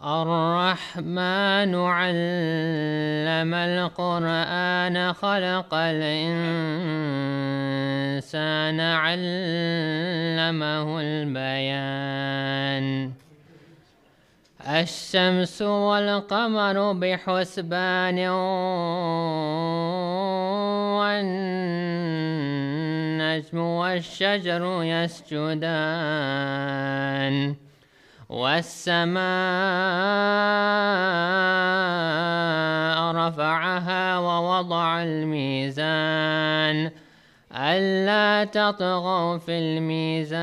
الرحمن علم القرآن خلق الإنسان علمه البيان الشمس والقمر بحسبان والنجم والشجر يسجدان والسماء رفعها ووضع الميزان ألا تطغوا في الميزان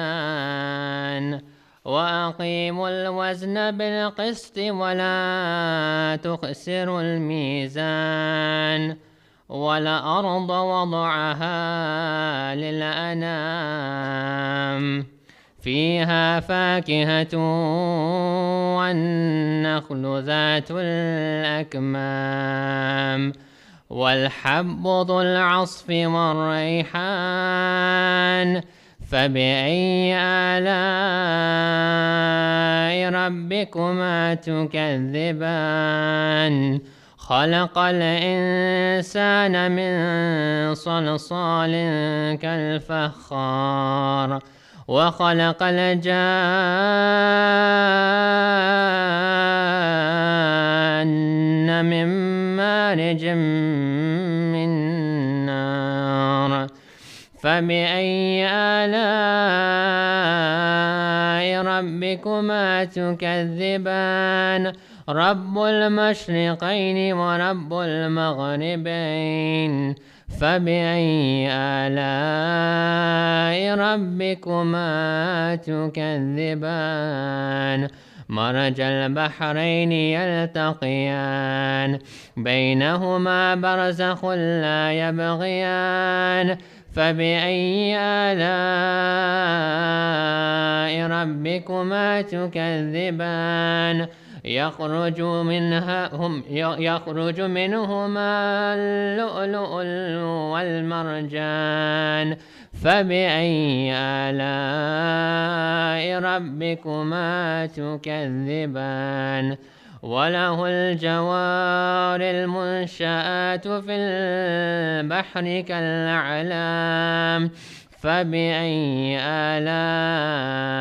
وأقيموا الوزن بالقسط ولا تخسروا الميزان والأرض وضعها للأنام فيها فاكهة والنخل ذات الأكمام والحب ذو العصف والريحان فبأي آلاء ربكما تكذبان خلق الإنسان من صلصال كالفخار وخلق الجان من مارج من نار فبأي آلاء ربكما تكذبان رب المشرقين ورب المغربين فبأي آلاء ربكما تكذبان مرج البحرين يلتقيان بينهما برزخ لا يبغيان فبأي آلاء ربكما تكذبان يخرج منهما اللؤلؤ والمرجان فبأي آلاء ربكما تكذبان وله الجوار المنشآت في البحر كالأعلام فبأي آلاء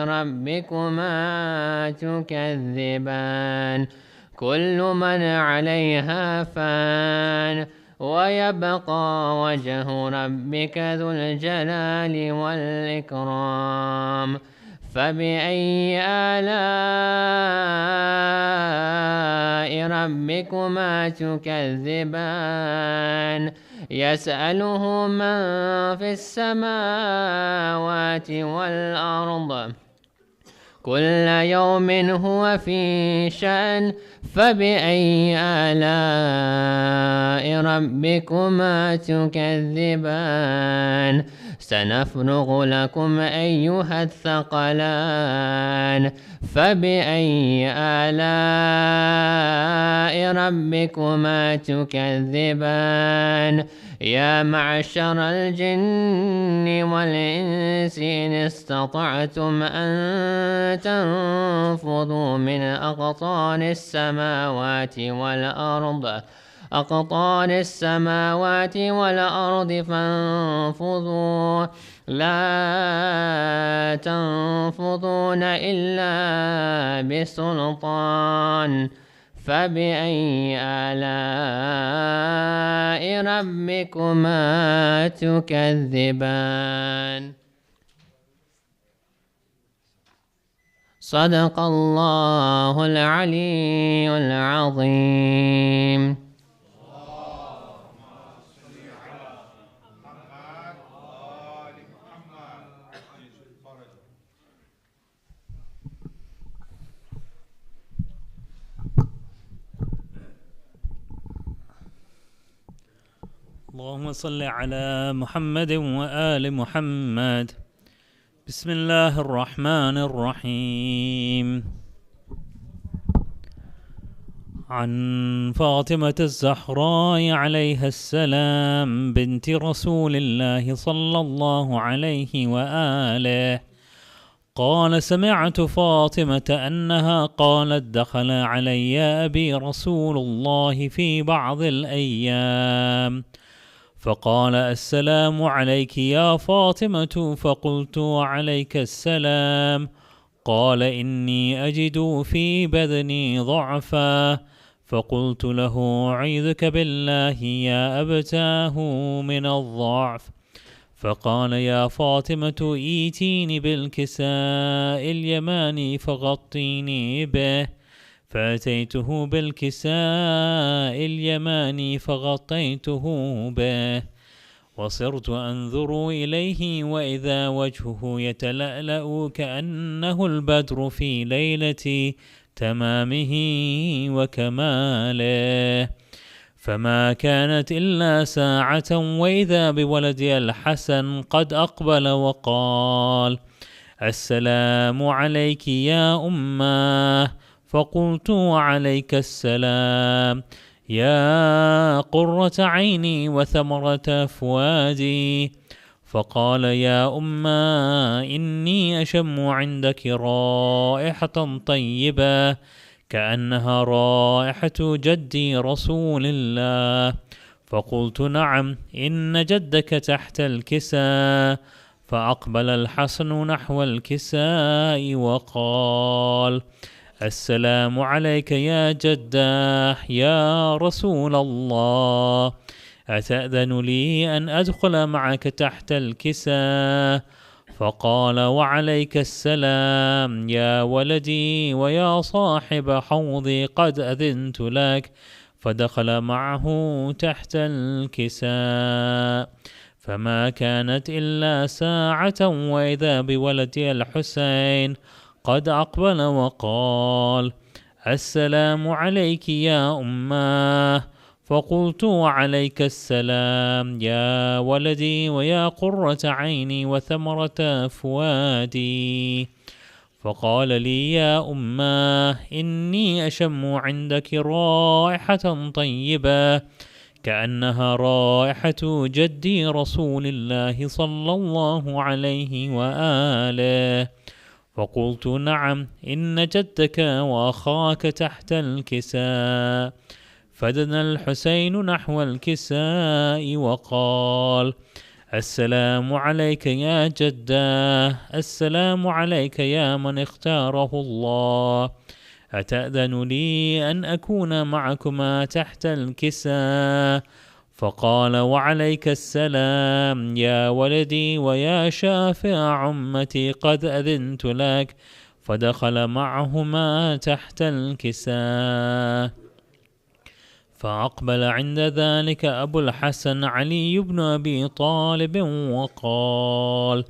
ربكما تكذبان كل من عليها فان ويبقى وجه ربك ذو الجلال والإكرام فبأي آلاء ربكما تكذبان يسأله من في السماوات والأرض كل يوم هو في شأن فبأي آلاء ربكما تكذبان سنفرغ لكم أيها الثقلان فبأي آلاء ربكما تكذبان يا معشر الجن والإنس إن استطعتم أن تنفذوا من أقطار السماوات والأرض فانفذوا لا تنفذون إلا بسلطان فبأي آلاء ربكما تكذبان صدق الله العلي العظيم. اللهم صل على محمد وآل محمد. بسم الله الرحمن الرحيم. عن فاطمة الزهراء عليها السلام بنت رسول الله صلى الله عليه وآله قال: سمعت فاطمة أنها قالت: دخل علي أبي رسول الله في بعض الأيام فقال: السلام عليك يا فاطمة. فقلت: وعليك السلام. قال: إني أجد في بدني ضعفا. فقلت له: أعيذك بالله يا أبتاه من الضعف. فقال: يا فاطمة إيتيني بالكساء اليماني فغطيني به. فأتيته بالكساء اليماني فغطيته به، وصرت أنظر إليه وإذا وجهه يتلألأ كأنه البدر في ليلة تمامه وكماله. فما كانت إلا ساعة وإذا بولدي الحسن قد أقبل وقال: السلام عليك يا أماه. فقلت: وعليك السلام يا قرة عيني وثمرة فؤادي. فقال: يا أماه إني أشم عندك رائحة طيبة كأنها رائحة جدي رسول الله. فقلت: نعم، إن جدك تحت الكساء. فأقبل الحسن نحو الكساء وقال: السلام عليك يا جداه يا رسول الله، أتأذن لي أن أدخل معك تحت الكساء؟ فقال: وعليك السلام يا ولدي ويا صاحب حوضي، قد أذنت لك. فدخل معه تحت الكساء. فما كانت إلا ساعة وإذا بولدي الحسين قد أقبل وقال: السلام عليك يا أماه. فقلت: وعليك السلام يا ولدي ويا قرة عيني وثمرة فؤادي. فقال لي: يا أماه إني أشم عندك رائحة طيبة كأنها رائحة جدي رسول الله صلى الله عليه وآله. فقلت: نعم، إن جدك وأخاك تحت الكساء. فدنا الحسين نحو الكساء وقال: السلام عليك يا جداه، السلام عليك يا من اختاره الله، أتأذن لي أن أكون معكما تحت الكساء؟ فقال: وعليك السلام يا ولدي ويا شافع أمتي، قد أذنت لك. فدخل معهما تحت الكساء. فأقبل عند ذلك أبو الحسن علي بن أبي طالب وقال: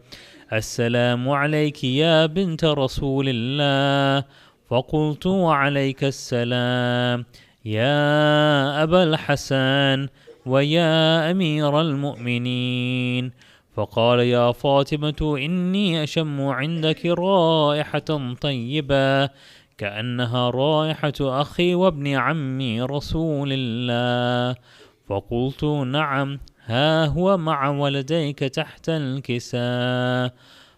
السلام عليك يا بنت رسول الله. فقلت: وعليك السلام يا أبا الحسن ويا أمير المؤمنين. فقال: يا فاطمة إني أشم عندك رائحة طيبة كأنها رائحة أخي وابن عمي رسول الله. فقلت: نعم، ها هو مع ولديك تحت الكساء.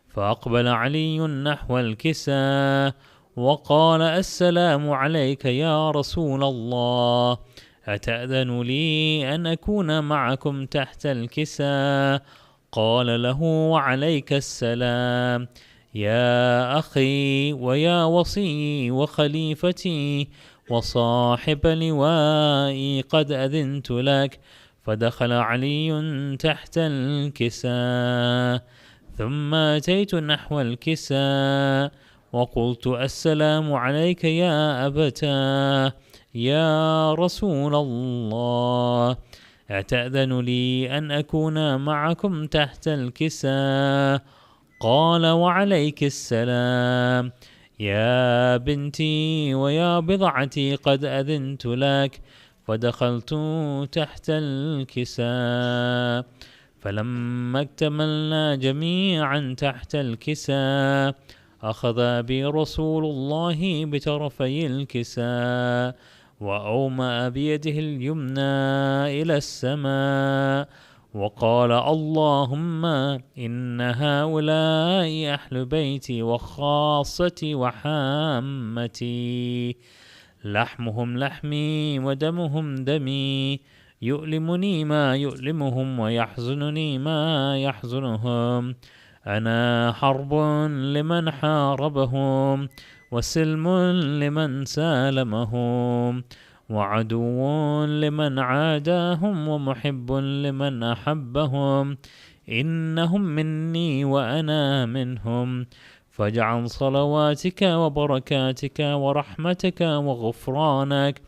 فأقبل علي نحو الكساء وقال: السلام عليك يا رسول الله، أتأذن لي أن أكون معكم تحت الكساء؟ قال له: وعليك السلام يا أخي ويا وصي وخليفتي وصاحب لوائي، قد أذنت لك. فدخل علي تحت الكساء. ثم أتيت نحو الكساء وقلت: السلام عليك يا أبتاه يا رسول الله، أتأذن لي أن أكون معكم تحت الكساء؟ قال: وعليك السلام يا بنتي ويا بضعتي، قد أذنت لك. فدخلت تحت الكساء. فلما اكتملنا جميعا تحت الكساء أخذ بي رسول الله بطرفي الكساء وأومأ بيده اليمنى إلى السماء وقال اللهم إن هؤلاء أهل بيتي وخاصتي وحامتي، لحمهم لحمي ودمهم دمي، يؤلمني ما يؤلمهم ويحزنني ما يحزنهم. أنا حرب لمن حاربهم، وسلم لمن سالمهم، وعدو لمن عاداهم، ومحب لمن أحبهم. إنهم مني وأنا منهم، فاجعل صلواتك وبركاتك ورحمتك وغفرانك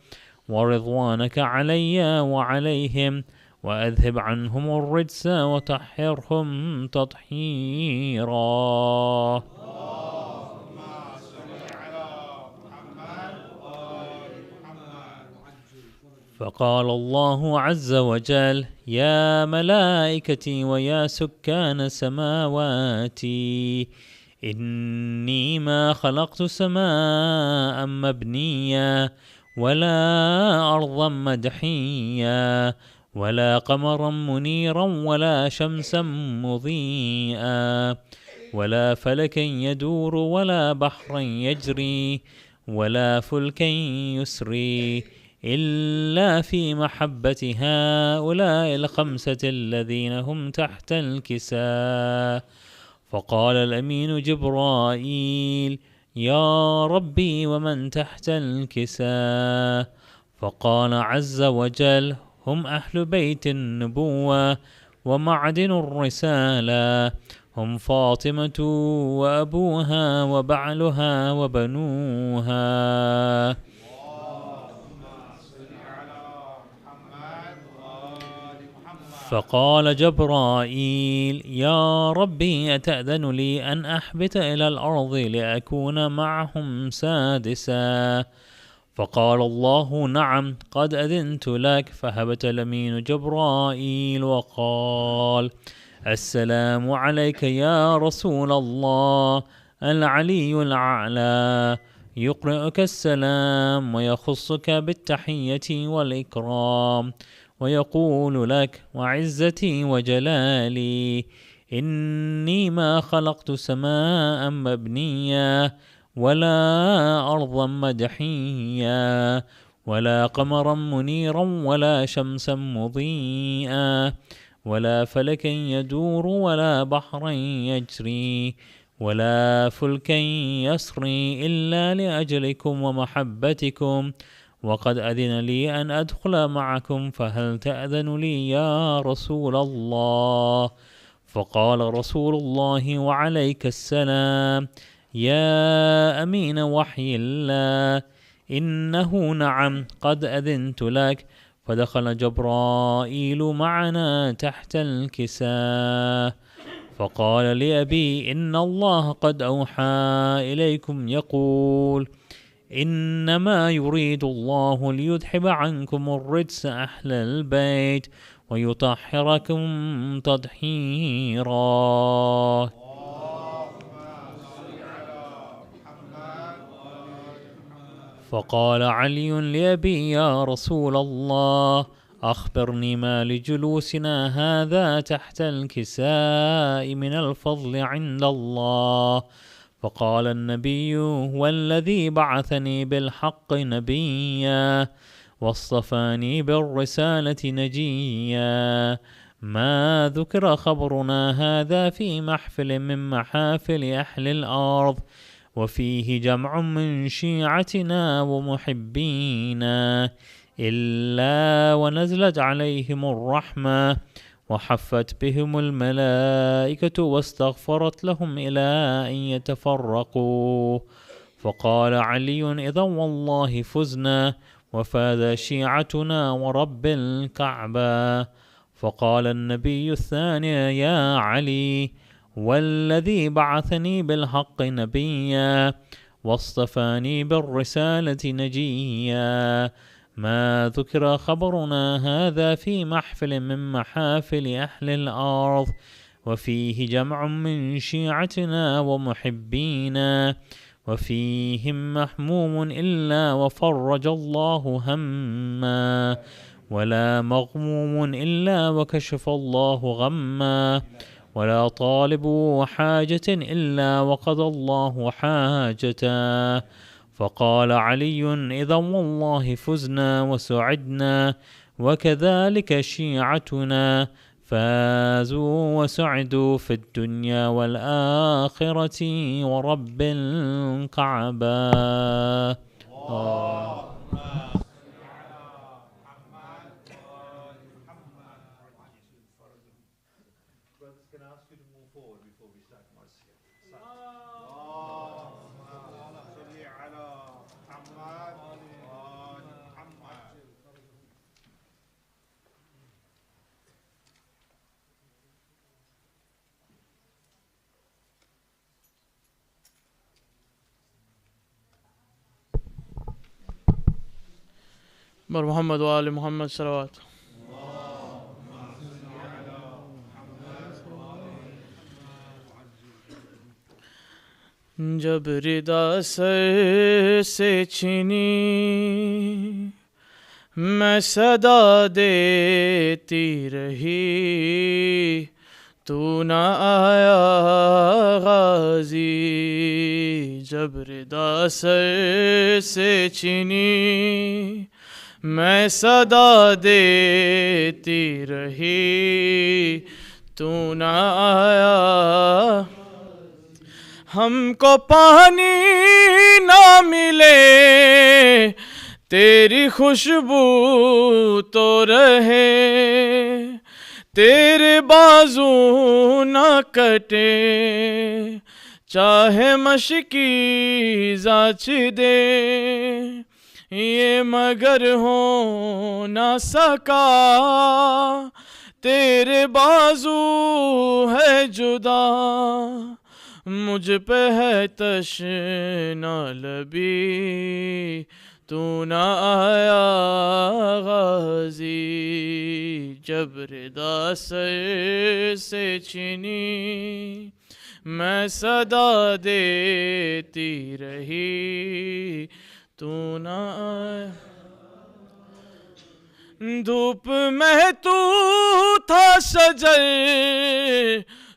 ورضوانك علي وعليهم، وأذهب عنهم الرجس وطهرهم تطهيرا. فقال الله عز وجل: يا ملائكتي ويا سكان سماواتي، إني ما خلقت سماء مبنيا، ولا أرضا مدحيا، ولا قمرا منيرا، ولا شمسا مضيئا، ولا فلكا يدور، ولا بحرا يجري، ولا فلكا يسري، إلا في محبة هؤلاء الخمسة الذين هم تحت الكساء. فقال الأمين جبرائيل: يا ربي ومن تحت الكساء؟ فقال عز وجل: هم أهل بيت النبوة ومعدن الرسالة، هم فاطمة وأبوها وبعلها وبنوها. فقال جبرائيل: يا ربي أتأذن لي أن أحبت إلى الأرض لأكون معهم سادسا؟ فقال الله: نعم، قد أذنت لك. فهبت الأمين جبرائيل وقال: السلام عليك يا رسول الله، العلي الأعلى يقرئك السلام ويخصك بالتحية والإكرام، ويقول لك: وعزتي وجلالي، إني ما خلقت سماء مبنية، ولا أرضا مدحيا، ولا قمرا منيرا، ولا شمسا مضيئا، ولا فلكا يدور، ولا بحرا يجري، ولا فلكا يسري، إلا لأجلكم ومحبتكم، وقد أذن لي أن أدخل معكم، فهل تأذن لي يا رسول الله؟ فقال رسول الله: وعليك السلام يا أمين وحي الله، إنه نعم، قد أذنت لك. فدخل جبرائيل معنا تحت الكساء، فقال لأبي: إن الله قد أوحى إليكم يقول: إنما يريد الله ليذهب عنكم الرجس أهل البيت ويطهركم تطهيرا. فقال علي لأبي: يا رسول الله، أخبرني ما لجلوسنا هذا تحت الكساء من الفضل عند الله. فقال النبي: والذي بعثني بالحق نبيا واصطفاني بالرسالة نجيا، ما ذكر خبرنا هذا في محفل من محافل أهل الأرض، وفيه جمع من شيعتنا ومحبينا، إلا ونزلت عليهم الرحمة وحفت بهم الملائكة واستغفرت لهم إلى أن يتفرقوا. فقال علي: إذا والله فزنا وفاز شيعتنا ورب الكعبة. فقال النبي الثاني: يا علي، والذي بعثني بالحق نبيا واصطفاني بالرسالة نجيا، ما ذكر خبرنا هذا في محفل من محافل أهل الأرض، وفيه جمع من شيعتنا ومحبينا، وفيهم محموم إلا وفرج الله هما، ولا مغموم إلا وكشف الله غما، ولا طالب حاجة إلا وقضى الله حاجته. فقال علي: إذا والله فزنا وسعدنا، وكذلك شيعتنا فازوا وسعدوا في الدنيا والآخرة ورب الكعبة. बर मोहम्मद वाले मोहम्मद सलवात। जब रिदा सर से छीनी मैं सदा देती रही, तू न आया गाजी। जब रिदा सर से छीनी मैं सदा देती रही, तू न आया। हमको पानी ना मिले तेरी खुशबू तो रहे, तेरे बाजू ना कटे चाहे मशकी जाच दे। ये मगर हो ना सका तेरे बाजू है जुदा, मुझ पे है तशना लबी, तू न आया गाजी। जब रिदा सर से छीनी मैं सदा देती रही, तू न आया। धूप में तू था सजर,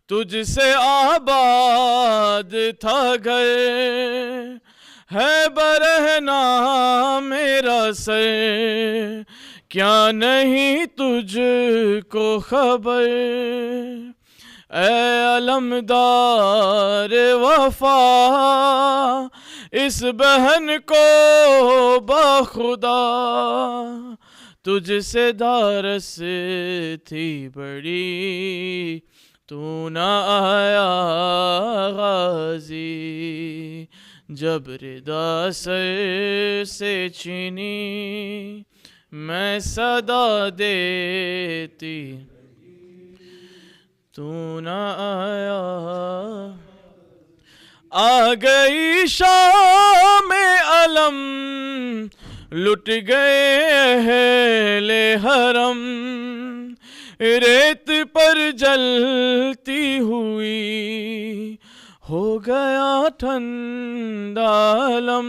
तुझसे आबाद था घर, है बरहना मेरा सर, क्या नहीं तुझको खबर। ऐ अलमदार वफा इस बहन को बाखुदा, तुझसे दारस थी बड़ी, तू न आया गाजी। जब रिदा सर से छीनी मैं सदा देती, तू न आया। आ गई शाम अलम लुट गए अहले हरम, रेत पर जलती हुई हो गया ठंडा लम।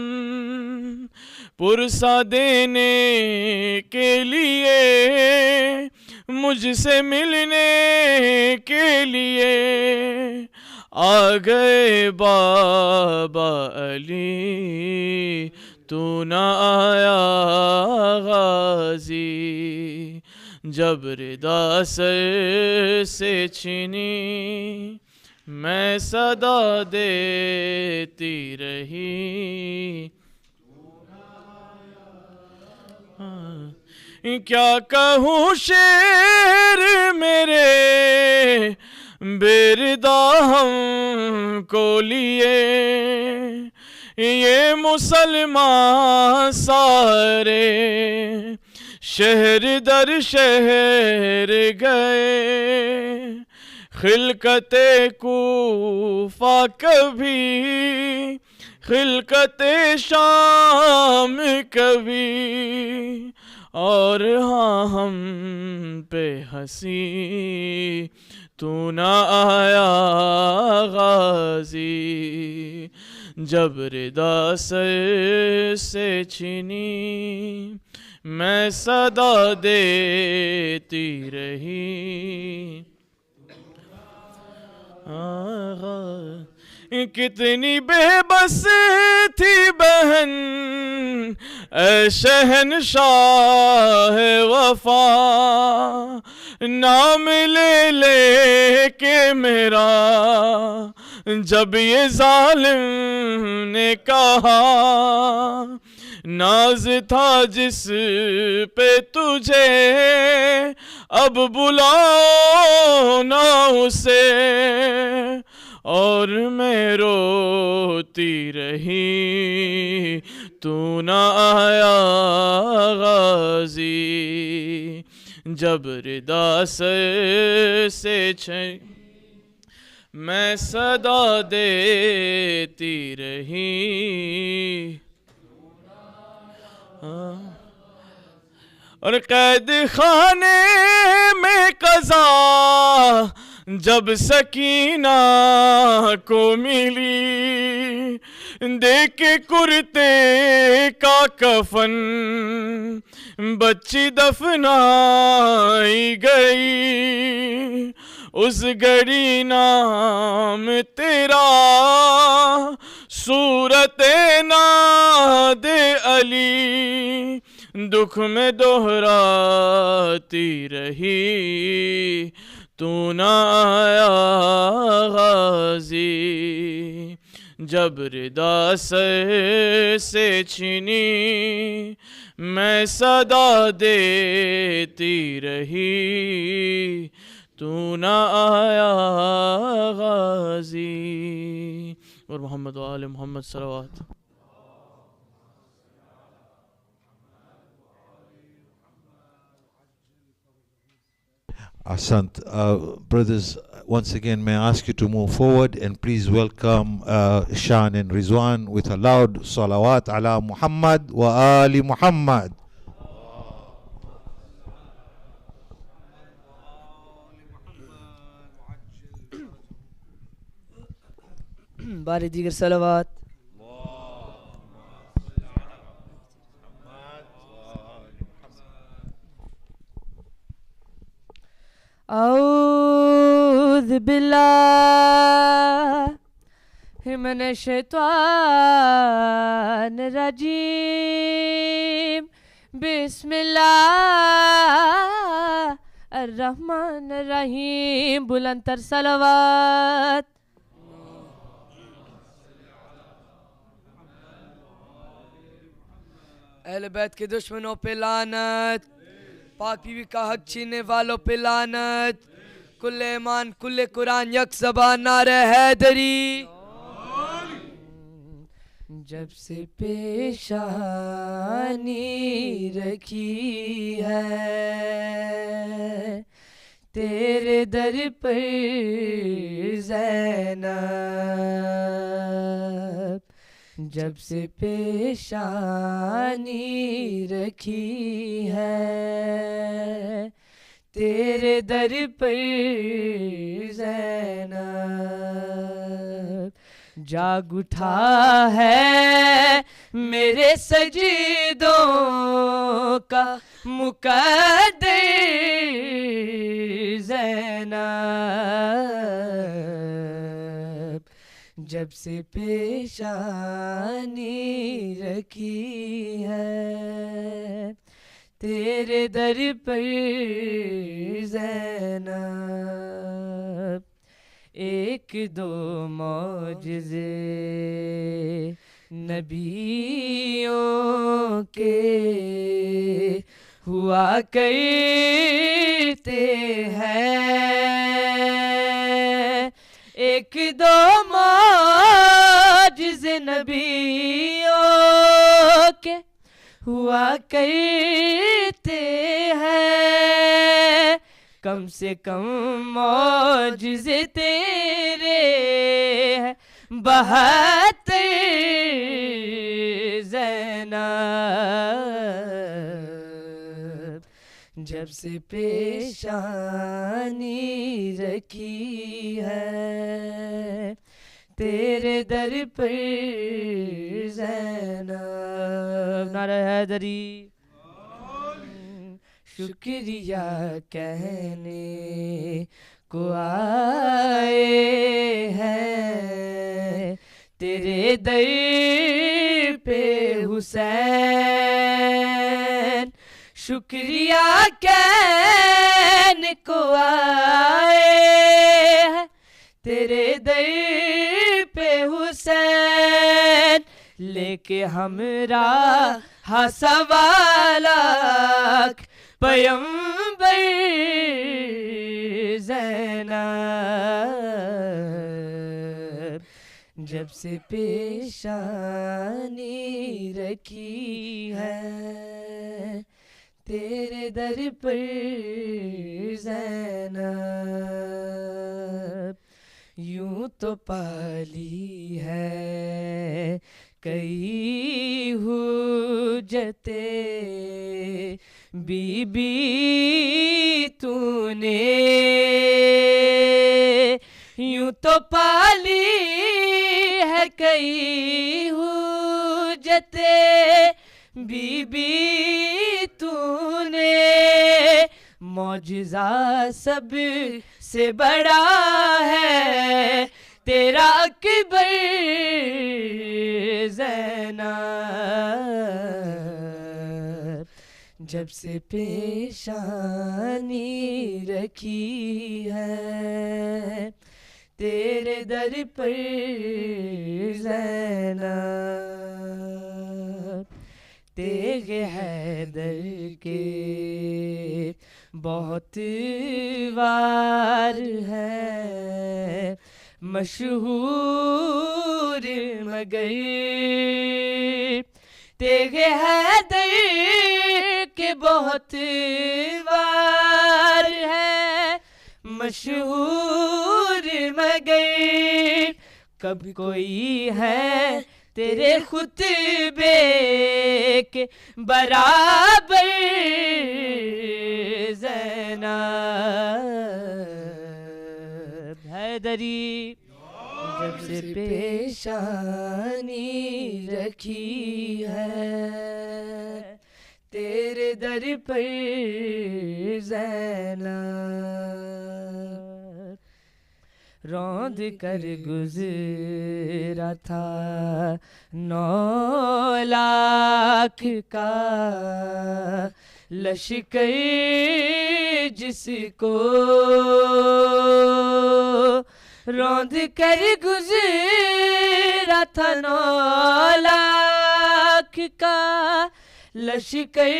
पुरसा देने के लिए मुझसे मिलने के लिए आ गए बाबा अली, तू न आया गाजी। जब रिदा सर से छीनी मैं सदा देती रही, क्या कहूँ शेर मेरे बेरिदा हमको लिए, ये मुसलमान सारे शहर दर शहर गए। खिलकते कूफा कभी खिलकते शाम कभी, और हाँ हम पे हंसी, तू न आया गाजी। जब रिदा सर से छीनी मैं सदा देती रही। कितनी बेबस थी बहन ऐ शहंशाह वफा, नाम ले ले के मेरा जब ये जालिम ने कहा। नाज था जिस पे तुझे अब बुलाओ ना उसे, और मैं रोती रही तू ना आया गाजी। जब रिदा सर से मैं सदा देती रही। और कैद खाने में कज़ा जब सकीना को मिली, देख के कुर्ते का कफन बच्ची दफनाई गई। उस घड़ी नाम तेरा सूरत नाद अली दुख में दोहराती रही। तू ना आया गाजी। जब रिदा सर से छीनी मैं सदा देती रही। तू ना आया गाजी। और मोहम्मद व आले Mohammad सलवात। Asant. Brothers, once again, may I ask you to move forward and please welcome Shaan and Rizwan with a loud salawat ala Muhammad wa ali Muhammad. बारी दीगर सलावात। औज़ बिल्लाहि मिनश शैतानिर रजीम। बिस्मिल्लाहिर रहमानिर रहीम। बुलंदतर सलावात। अहले बैत के दुश्मनों पे लानत, पाक बीवी का हक छीनने वालों पे लानत। कुल्ले ईमान कुल्ले कुरान यक ज़बान नारे हैदरी। जब से पेशानी रखी है तेरे दर पर ज़ैनब, जब से पेशानी रखी है तेरे दर पर ज़ैनब, जाग उठा है मेरे सजीदों का मुक़द्दर ज़ैनब, जब से पेशानी रखी है तेरे दर पर ज़ैनब। एक दो मौजिज़े नबियों के हुआ करते हैं, एक दो मौजिज़े नबियों के हुआ करते हैं। कम से कम मौजिज़े तेरे हैं 72 ज़ैनब, जब से पेशानी रखी है तेरे दर पर ज़ैनब। नारे हैदरी। शुक्रिया कहने को आए हैं तेरे दर पे हुसैन। शुक्रिया कहने को आए हैं तेरे दर पे हुसैन। लेके हमरा सवालाक पैगंबर ज़ैनब। जब से पेशानी रखी है तेरे दर पर ज़ैनब। यूं तो पाली है कई हुज्जते बीबी तूने। यूं तो पाली है कई हुज्जते बीबी तूने। मौजिज़ा सब से बड़ा है तेरा अकबर ज़ैनब। जब से पेशानी रखी है तेरे दर पर ज़ैनब। तेगे हैदर के बहुत वार है मशहूर मगर। तेगे हैदर के बहुत वार है मशहूर मगर। कभी कोई है तेरे खुतबे के बराबर ज़ैनब। हैदरी। जब से पेशानी रखी है तेरे दर पर ज़ैनब। रौंद कर गुज़रा था 9 लाख का लश्कर जिसको। रौंद कर गुज़रा था 9 लाख का लश्कर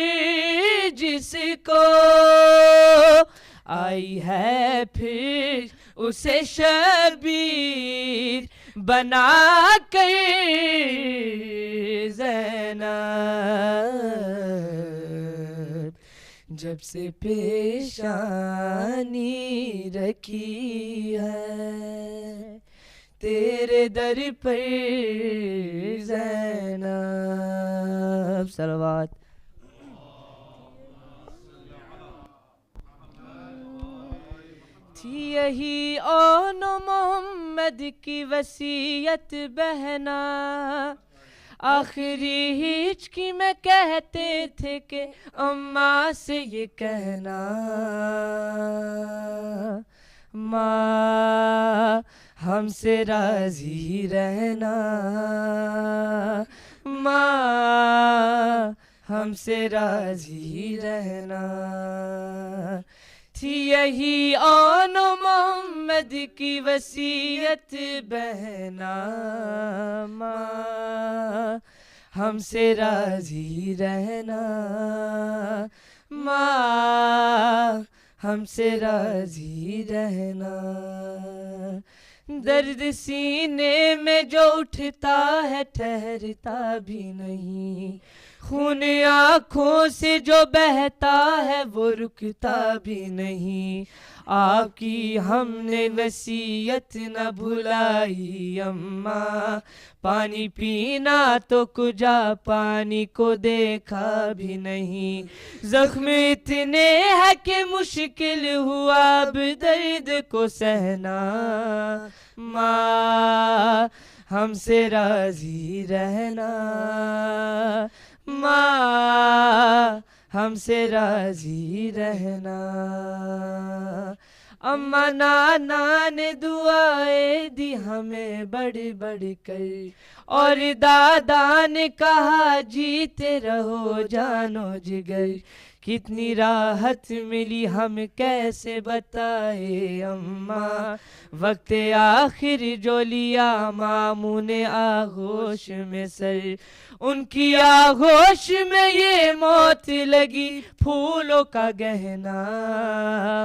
जिसको। आई है फिर उसे शबीर बना कर ज़ैनब। जब से पेशानी रखी है तेरे दर पर ज़ैनब। सलवात। थी यही ओन मोहम्मद की वसीयत बहना। आखिरी हिचकी में कहते थे कि अम्मा से ये कहना माँ हमसे राजी रहना। माँ हमसे राजी रहना। थी यही ओन मोहम्मद की वसीयत बहना। माँ हमसे राजी रहना। माँ हमसे राजी रहना। दर्द सीने में जो उठता है ठहरता भी नहीं। खून आँखों से जो बहता है वो रुकता भी नहीं। आपकी हमने नसीहत न भुलाई अम्मा, पानी पीना तो कुजा पानी को देखा भी नहीं। जख्म इतने है कि मुश्किल हुआ अब दर्द को सहना, माँ हमसे राजी रहना, माँ हमसे राजी रहना। अम्मा नाना ने दुआएं दी हमें बढ़ बढ़ कर, और दादा ने कहा जीते रहो जानो जिगर। कितनी राहत मिली हम कैसे बताए अम्मा, वक्त आखिर जो लिया मामू ने आगोश में सर। उनकी आगोश में ये मौत लगी फूलों का गहना,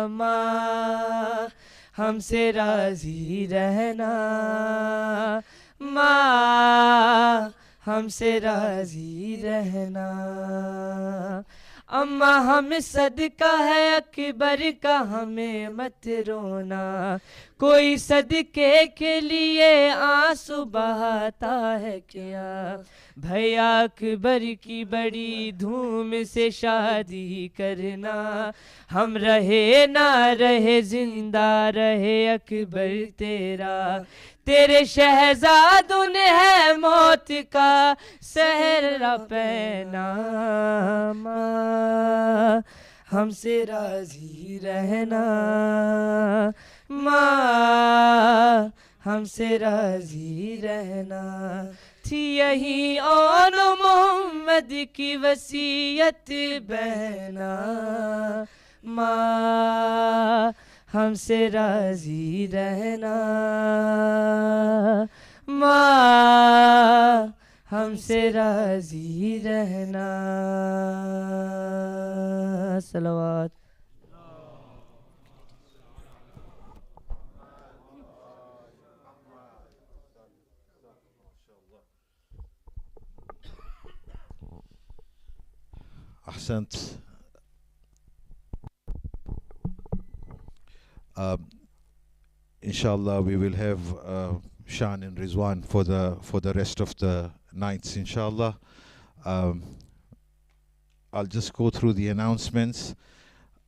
माँ हमसे राजी रहना, माँ हमसे राजी रहना। अम्मा हमें सदका है अकबर का हमें मत रोना, कोई सदके के लिए आंसू बहाता है क्या। भैया अकबर की बड़ी धूम से शादी करना, हम रहे ना रहे जिंदा रहे अकबर तेरा। तेरे शहजादों ने है मौत का सहरा पहना, माँ हमसे राजी रहना, माँ हमसे राजी रहना। थी यही और मोहम्मद की वसीयत बहना, माँ हमसे राजी रहना, माँ हमसे राजी रहना। सलावत। Ahsant. Uh, inshallah, we will have Shaan and Rizwan for the rest of the nights, inshallah. I'll just go through the announcements.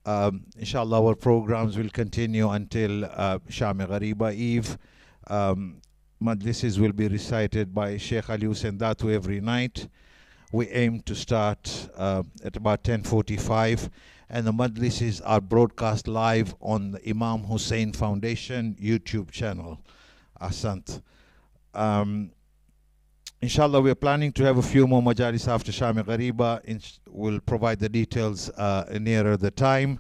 Inshallah, our programs will continue until Sham-e Ghariba Eve. Majlises will be recited by Sheikh Ali Hussein Datu every night. We aim to start at about 10:45, and the majlises are broadcast live on the Imam Hussein Foundation YouTube channel. Asant. Inshallah, we are planning to have a few more majalis after Sham-e Ghariba. We'll provide the details nearer the time.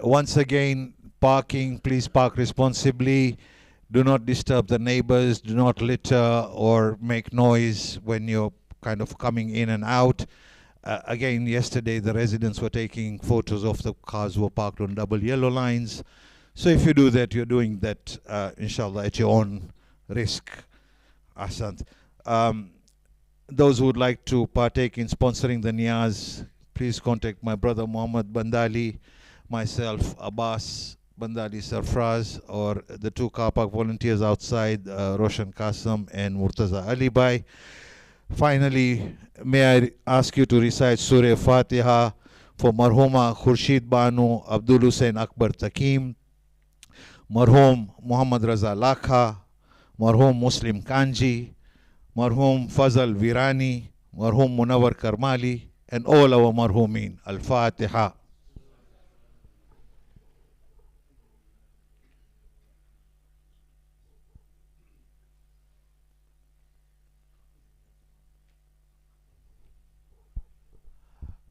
Once again, parking, please park responsibly. Do not disturb the neighbors. Do not litter or make noise when you're kind of coming in and out. Again, yesterday the residents were taking photos of the cars who were parked on double yellow lines. So if you do that, you're doing that, inshallah, at your own risk. Ahsant. Those who would like to partake in sponsoring the niyaz, please contact my brother Muhammad Bandali, myself, Abbas Bandali Sarfraz, or the two car park volunteers outside, Roshan Kasam and Murtaza Ali Bhai. Finally, may I ask you to recite Surah Fatiha for Marhuma Khurshid Banu Abdul Hussain Akbar Takim, Marhum Muhammad Raza Lakha, Marhum Muslim Kanji, Marhum Fazal Virani, Marhum Munawar Karmali, and all our Marhumin. Al-Fatiha.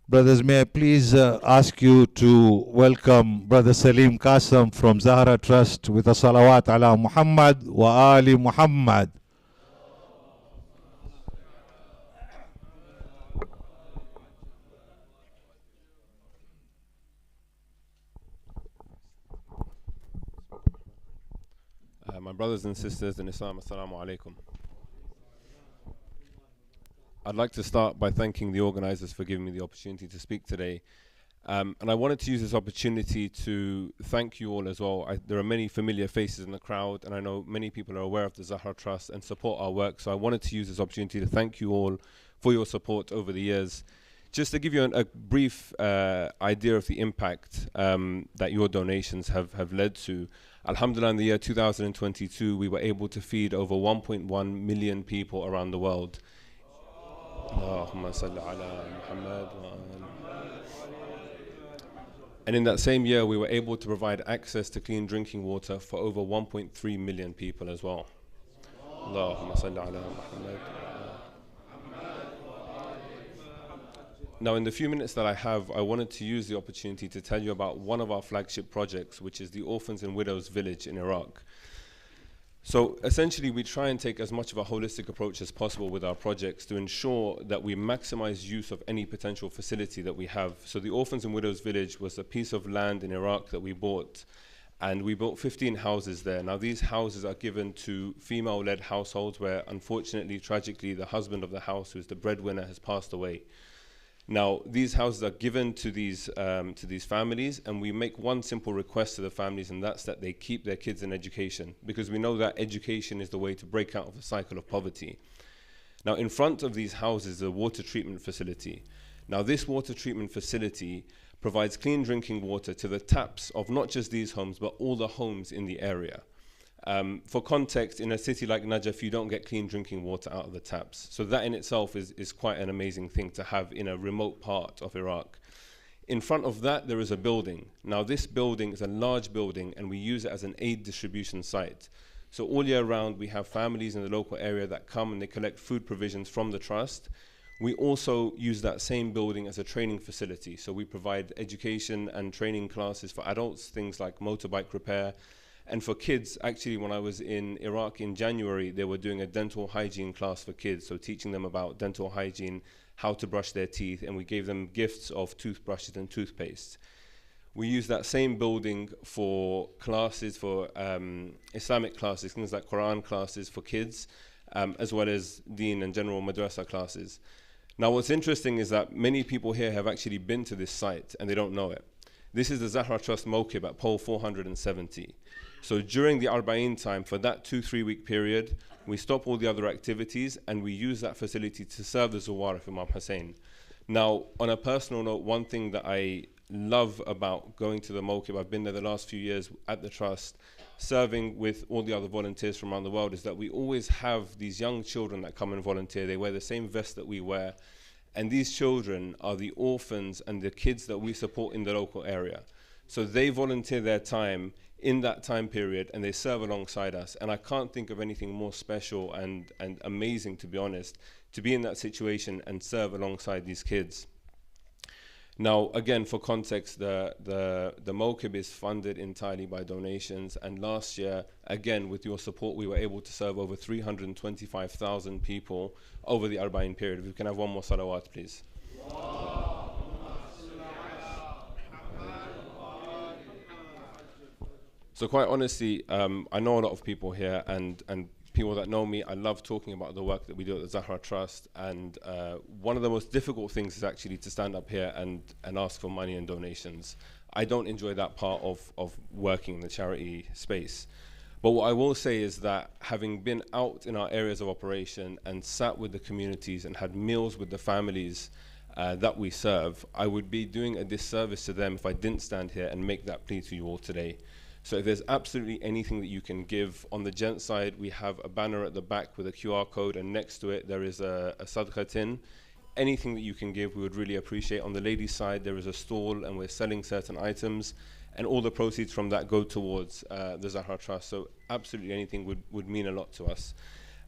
Brothers, may I please ask you to welcome Brother Salim Qasem from Zahra Trust with a salawat ala Muhammad wa ali Muhammad. My brothers and sisters in Islam, Assalamu alaikum. I'd like to start by thanking the organisers for giving me the opportunity to speak today. And I wanted to use this opportunity to thank you all as well. There are many familiar faces in the crowd, and I know many people are aware of the Zahra Trust and support our work. So I wanted to use this opportunity to thank you all for your support over the years. Just to give you a brief idea of the impact that your donations have led to, Alhamdulillah, in the year 2022, we were able to feed over 1.1 million people around the world. Allahumma salli ala Muhammad wa ali. And in that same year, we were able to provide access to clean drinking water for over 1.3 million people as well. Allahumma salli ala Muhammad. Now, in the few minutes that I have, I wanted to use the opportunity to tell you about one of our flagship projects, which is the Orphans and Widows Village in Iraq. So essentially, we try and take as much of a holistic approach as possible with our projects to ensure that we maximize use of any potential facility that we have. So the Orphans and Widows Village was a piece of land in Iraq that we bought, and we built 15 houses there. Now, these houses are given to female-led households where, unfortunately, tragically, the husband of the house, who's the breadwinner, has passed away. Now, these houses are given to these families, and we make one simple request to the families, and that's that they keep their kids in education, because we know that education is the way to break out of the cycle of poverty. Now, in front of these houses is a water treatment facility. Now, this water treatment facility provides clean drinking water to the taps of not just these homes, but all the homes in the area. For context, in a city like Najaf, you don't get clean drinking water out of the taps. So that in itself is quite an amazing thing to have in a remote part of Iraq. In front of that, there is a building. Now, this building is a large building, and we use it as an aid distribution site. So all year round, we have families in the local area that come and they collect food provisions from the trust. We also use that same building as a training facility. So we provide education and training classes for adults, things like motorbike repair. And for kids, actually, when I was in Iraq in January, they were doing a dental hygiene class for kids, so teaching them about dental hygiene, how to brush their teeth, and we gave them gifts of toothbrushes and toothpaste. We use that same building for classes, for Islamic classes, things like Quran classes for kids, as well as Deen and general madrasa classes. Now, what's interesting is that many people here have actually been to this site, and they don't know it. This is the Zahra Trust Mawkib at pole 470. So during the Arba'een time, for that 2-3 week period, we stop all the other activities and we use that facility to serve the Zawar of Imam Hussein. Now, on a personal note, one thing that I love about going to the Mawkib, I've been there the last few years at the Trust, serving with all the other volunteers from around the world, is that we always have these young children that come and volunteer. They wear the same vest that we wear. And these children are the orphans and the kids that we support in the local area. So they volunteer their time in that time period, and they serve alongside us. And I can't think of anything more special and amazing, to be honest, to be in that situation and serve alongside these kids. Now, again, for context, the Mawkib is funded entirely by donations, and last year, again, with your support, we were able to serve over 325,000 people over the Arba'een period. If we can have one more salawat, please. So quite honestly, I know a lot of people here, and people that know me, I love talking about the work that we do at the Zahra Trust, and one of the most difficult things is actually to stand up here and ask for money and donations. I don't enjoy that part of working in the charity space. But what I will say is that having been out in our areas of operation and sat with the communities and had meals with the families that we serve, I would be doing a disservice to them if I didn't stand here and make that plea to you all today. So if there's absolutely anything that you can give, on the gent side, we have a banner at the back with a QR code, and next to it there is a sadqa tin. Anything that you can give, we would really appreciate. On the ladies' side, there is a stall, and we're selling certain items, and all the proceeds from that go towards the Zahra Trust. So absolutely anything would mean a lot to us.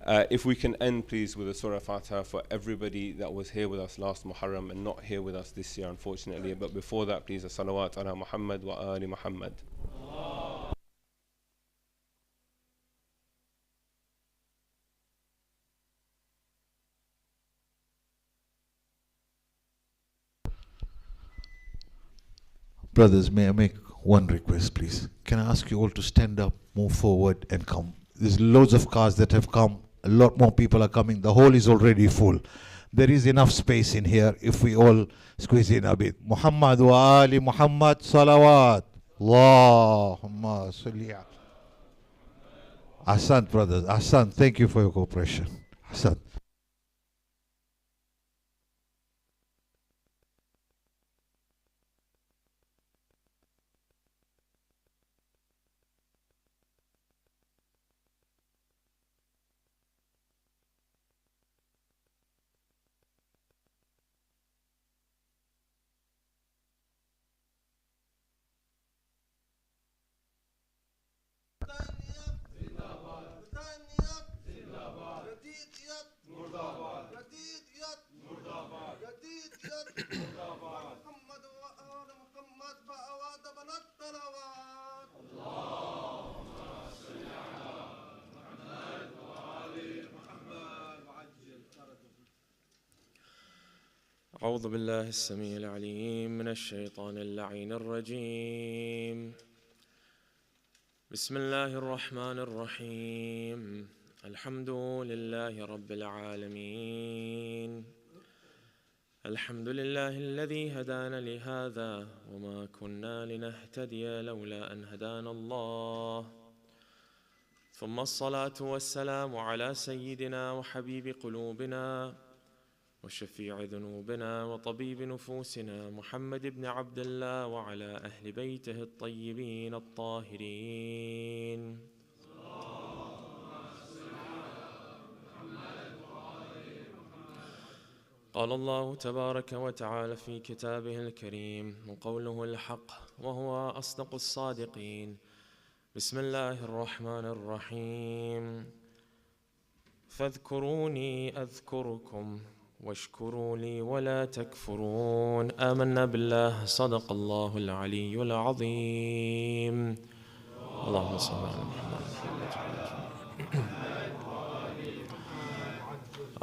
If we can end, please, with a Surah Fatiha for everybody that was here with us last Muharram and not here with us this year, unfortunately. But before that, please, a salawat ala Muhammad wa ali Muhammad. Brothers, may I make one request, please? Can I ask you all to stand up, move forward, and come? There's loads of cars that have come. A lot more people are coming. The hall is already full. there is enough space in here if we all squeeze in a bit. Muhammad wa ali Muhammad salawat. Allahumma salli ala. Ahsan, brothers. Ahsan, thank you for your cooperation. Ahsan. أعوذ بالله السميع العليم من الشيطان اللعين الرجيم. بسم الله الرحمن الرحيم. الحمد لله رب العالمين. الحمد لله الذي هدانا لهذا وما كنا لنهتدي لولا أن هدانا الله. ثم الصلاة والسلام على سيدنا وحبيب قلوبنا وشفيع ذنوبنا وطبيب نفوسنا محمد بن عبد الله وعلى أهل بيته الطيبين الطاهرين. قال الله تبارك وتعالى في كتابه الكريم وقوله الحق وهو أصدق الصادقين. بسم الله الرحمن الرحيم. فاذكروني أذكركم واشكروا لي ولا تكفرون. آمنا بالله صدق الله العلي العظيم. اللهم صل على محمد.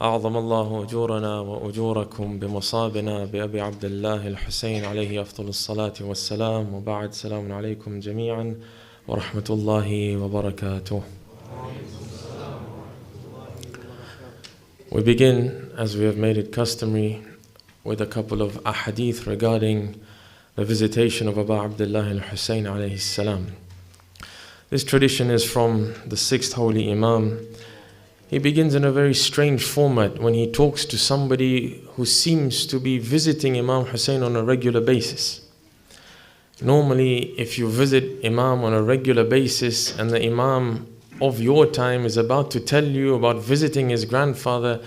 أعظم الله أجورنا وأجوركم بمصابنا بأبي عبد الله الحسين عليه أفضل الصلاة والسلام. وبعد، سلام عليكم جميعا ورحمة الله وبركاته. We begin, as we have made it customary, with a couple of ahadith regarding the visitation of Abu Abdullah al-Hussein alayhi salam. This tradition is from the 6th Holy Imam. He begins in a very strange format when he talks to somebody who seems to be visiting Imam Hussein on a regular basis. Normally, if you visit Imam on a regular basis and the Imam of your time is about to tell you about visiting his grandfather,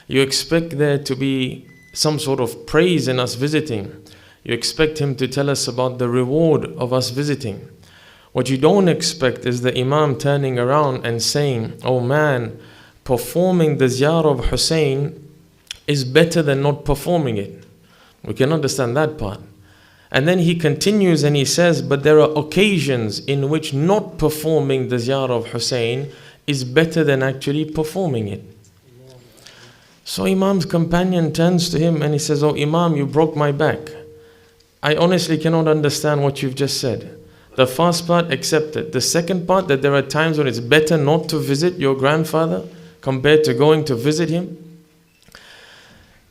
you expect there to be some sort of praise in us visiting. You expect him to tell us about the reward of us visiting. What you don't expect is the Imam turning around and saying, oh man, performing the ziyarah of Hussein is better than not performing it. We can understand that part. And then he continues and he says, but there are occasions in which not performing the ziyarah of Hussein is better than actually performing it. So Imam's companion turns to him and he says, oh Imam, you broke my back. I honestly cannot understand what you've just said. The first part, accepted. The second part, that there are times when it's better not to visit your grandfather compared to going to visit him.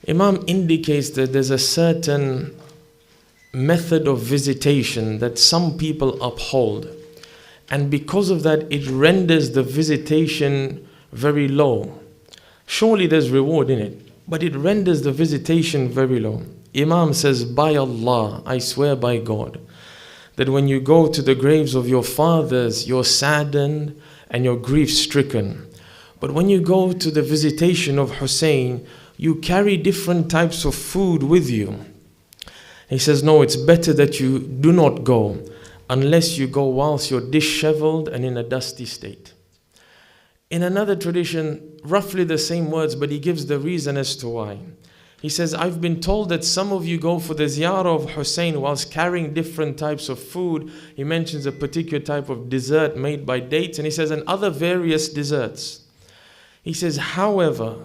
Imam indicates that there's a certain method of visitation that some people uphold, and because of that it renders the visitation very low. Surely there's reward in it, but it renders the visitation very low. Imam says, by Allah, I swear by God, that when you go to the graves of your fathers, you're saddened and you're grief stricken. But when you go to the visitation of Hussein, you carry different types of food with you. He says, no, it's better that you do not go unless you go whilst you're disheveled and in a dusty state. In another tradition, roughly the same words, but he gives the reason as to why. He says, I've been told that some of you go for the ziyarah of Hussein whilst carrying different types of food. He mentions a particular type of dessert made by dates, and he says, and other various desserts. He says, however,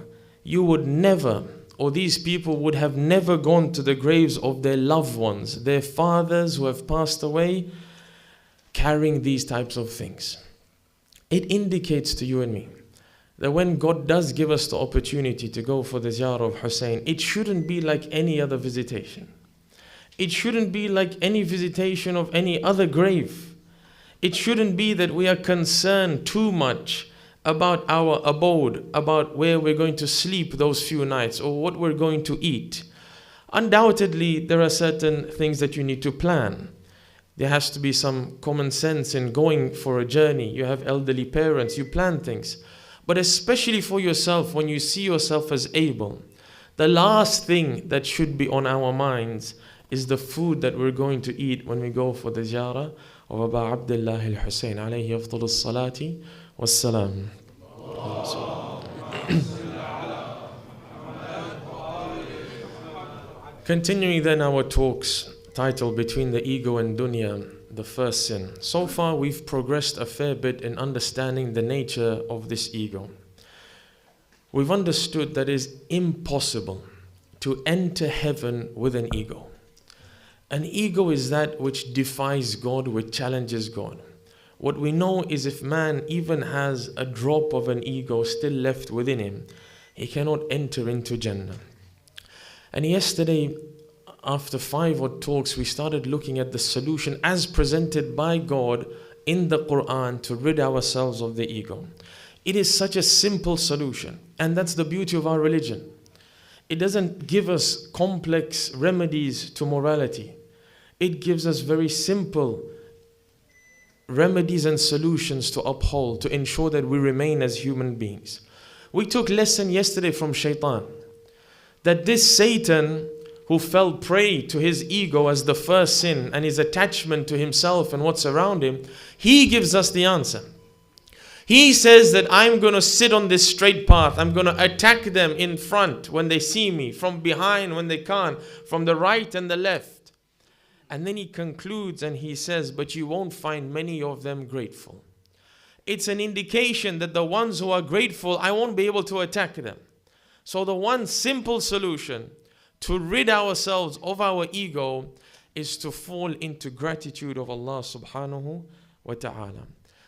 you would never, or these people would have never gone to the graves of their loved ones, their fathers who have passed away, carrying these types of things. It indicates to you and me that when God does give us the opportunity to go for the ziyarah of Hussein, it shouldn't be like any other visitation. It shouldn't be like any visitation of any other grave. It shouldn't be that we are concerned too much about our abode, about where we're going to sleep those few nights or what we're going to eat. Undoubtedly, there are certain things that you need to plan. There has to be some common sense in going for a journey. You have elderly parents, you plan things. But especially for yourself, when you see yourself as able, the last thing that should be on our minds is the food that we're going to eat when we go for the ziyarah of Abu Abdullah al-Hussein alayhi afdal as-salati was-salam. Continuing then our talks titled Between the Ego and Dunya, the first sin. So far we've progressed a fair bit in understanding the nature of this ego. We've understood that it is impossible to enter heaven with an ego. An ego is that which defies God, which challenges God. What we know is if man even has a drop of an ego still left within him, he cannot enter into Jannah. And yesterday, after 5 odd talks, we started looking at the solution as presented by God in the Quran to rid ourselves of the ego. It is such a simple solution, and that's the beauty of our religion. It doesn't give us complex remedies to morality. It gives us very simple remedies and solutions to uphold, to ensure that we remain as human beings. We took lesson yesterday from Shaitan, that this Satan who fell prey to his ego as the first sin and his attachment to himself and what's around him, he gives us the answer. He says that I'm going to sit on this straight path. I'm going to attack them in front when they see me, from behind when they can't, from the right and the left. And then he concludes and he says, but you won't find many of them grateful. It's an indication that the ones who are grateful, I won't be able to attack them. So the one simple solution to rid ourselves of our ego is to fall into gratitude of Allah subhanahu wa ta'ala.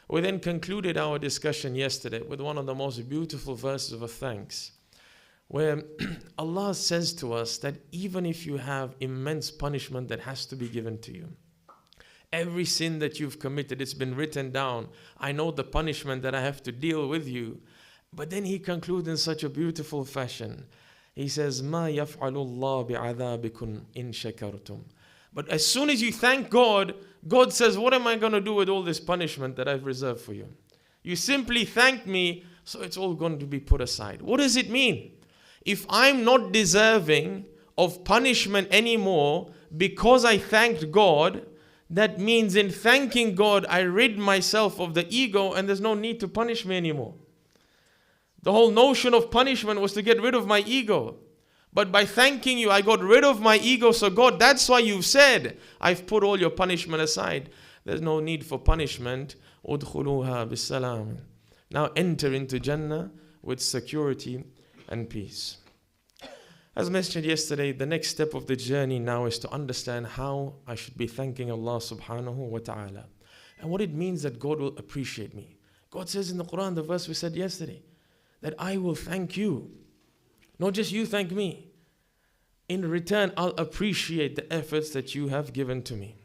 We then concluded our discussion yesterday with one of the most beautiful verses of thanks, where Allah says to us that even if you have immense punishment that has to be given to you, every sin that you've committed, it's been written down. I know the punishment that I have to deal with you. But then he concludes in such a beautiful fashion. He says, مَا يَفْعَلُ اللَّهُ بِعَذَابِكُمْ إِن شَكَرْتُمْ. But as soon as you thank God, God says, what am I going to do with all this punishment that I've reserved for you? You simply thank me, so it's all going to be put aside. What does it mean? If I'm not deserving of punishment anymore because I thanked God, that means in thanking God, I rid myself of the ego and there's no need to punish me anymore. The whole notion of punishment was to get rid of my ego. But by thanking you, I got rid of my ego. So God, that's why you've said, I've put all your punishment aside. There's no need for punishment. Udkhuluha bisalam. Now enter into Jannah with security and peace. As mentioned yesterday, the next step of the journey now is to understand how I should be thanking Allah subhanahu wa ta'ala. And what it means that God will appreciate me. God says in the Quran, the verse we said yesterday, that I will thank you. Not just you thank me. In return, I'll appreciate the efforts that you have given to me.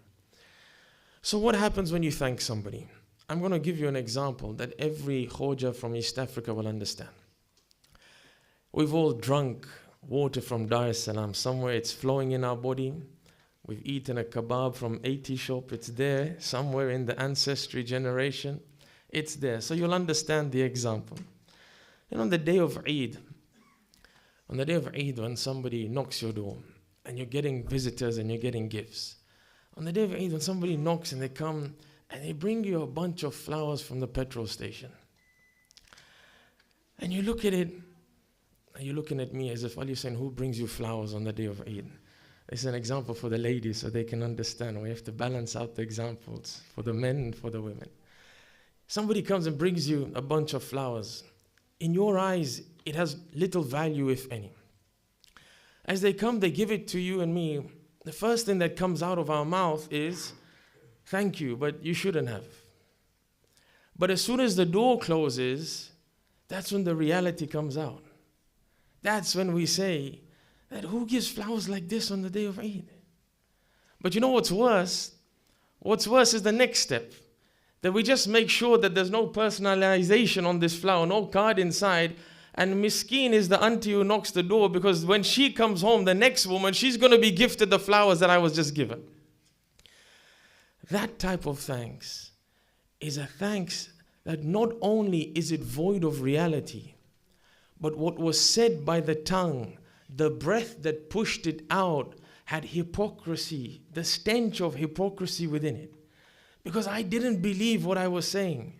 So what happens when you thank somebody? I'm going to give you an example that every Khoja from East Africa will understand. We've all drunk water from Dar es Salaam. Somewhere it's flowing in our body. We've eaten a kebab from 80 shop. It's there. Somewhere in the ancestry generation, it's there. So you'll understand the example. And on the day of Eid, when somebody knocks your door and you're getting visitors and you're getting gifts. On the day of Eid, when somebody knocks and they come and they bring you a bunch of flowers from the petrol station. And you look at it, and you're looking at me as if, Ali saying, who brings you flowers on the day of Eid? It's an example for the ladies so they can understand. We have to balance out the examples for the men and for the women. Somebody comes and brings you a bunch of flowers. In your eyes, it has little value, if any. As they come, they give it to you and me. The first thing that comes out of our mouth is, thank you, but you shouldn't have. But as soon as the door closes, That's when the reality comes out. That's when we say that who gives flowers like this on the day of Eid? But you know what's worse? What's worse is the next step. That we just make sure that there's no personalization on this flower, no card inside. And miskeen is the auntie who knocks the door, because when she comes home, the next woman, she's going to be gifted the flowers that I was just given. That type of thanks is a thanks that not only is it void of reality, but what was said by the tongue, the breath that pushed it out, had hypocrisy, the stench of hypocrisy within it. Because I didn't believe what I was saying.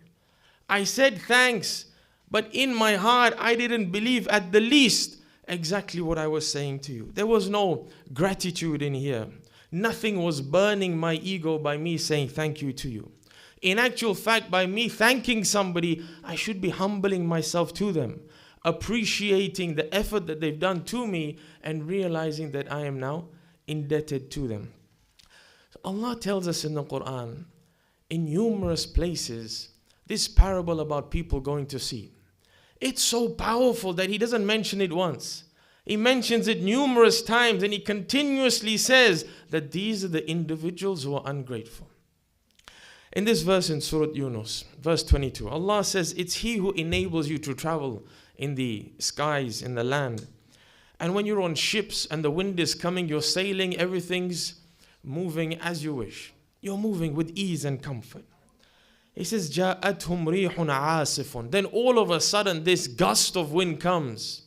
I said thanks, but in my heart, I didn't believe at the least exactly what I was saying to you. There was no gratitude in here. Nothing was burning my ego by me saying thank you to you. In actual fact, by me thanking somebody, I should be humbling myself to them, appreciating the effort that they've done to me, and realizing that I am now indebted to them. So Allah tells us in the Quran, in numerous places, this parable about people going to sea. It's so powerful that He doesn't mention it once. He mentions it numerous times, and He continuously says that these are the individuals who are ungrateful. In this verse in Surah Yunus, verse 22, Allah says, it's He who enables you to travel in the skies, in the land. And when you're on ships and the wind is coming, you're sailing, everything's moving as you wish. You're moving with ease and comfort. He says, جَاءَتْهُمْ رِيحٌ عَاصِفٌ. Then all of a sudden this gust of wind comes.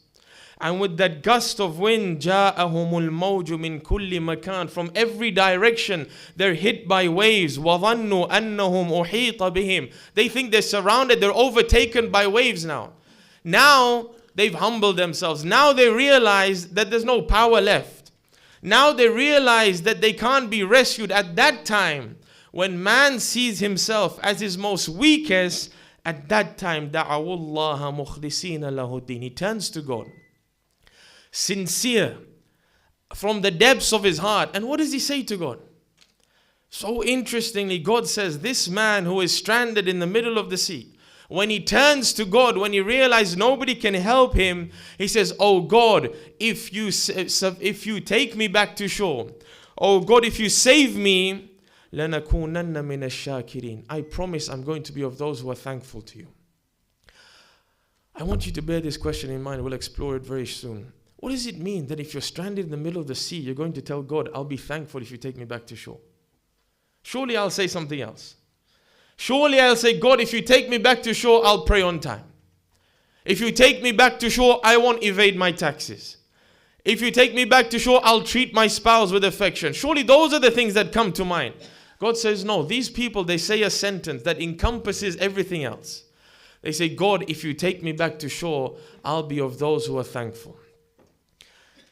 And with that gust of wind, جَاءَهُمُ الْمَوْجُ مِنْ كُلِّ مَكَانٍ. From every direction, they're hit by waves. وَظَنُّوا أَنَّهُمْ أُحِيطَ بِهِمْ. They think they're surrounded, they're overtaken by waves now. Now they've humbled themselves. Now they realize that there's no power left. Now they realize that they can't be rescued. At that time, when man sees himself as his most weakest, at that time, دَعَوُوا اللَّهَ مُخْلِصِينَ لَهُ الدِّينَ. He turns to God, sincere, from the depths of his heart. And what does he say to God? So interestingly, God says, this man who is stranded in the middle of the sea, when he turns to God, when he realizes nobody can help him, he says, oh God, if you take me back to shore, oh God, if you save me, لَنَكُونَنَّ مِنَ الشَّاكِرِينَ. I promise I'm going to be of those who are thankful to you. I want you to bear this question in mind. We'll explore it very soon. What does it mean that if you're stranded in the middle of the sea, you're going to tell God, I'll be thankful if you take me back to shore? Surely I'll say something else. Surely I'll say, God, if you take me back to shore, I'll pray on time. If you take me back to shore, I won't evade my taxes. If you take me back to shore, I'll treat my spouse with affection. Surely those are the things that come to mind. God says, no, these people, they say a sentence that encompasses everything else. They say, God, if you take me back to shore, I'll be of those who are thankful.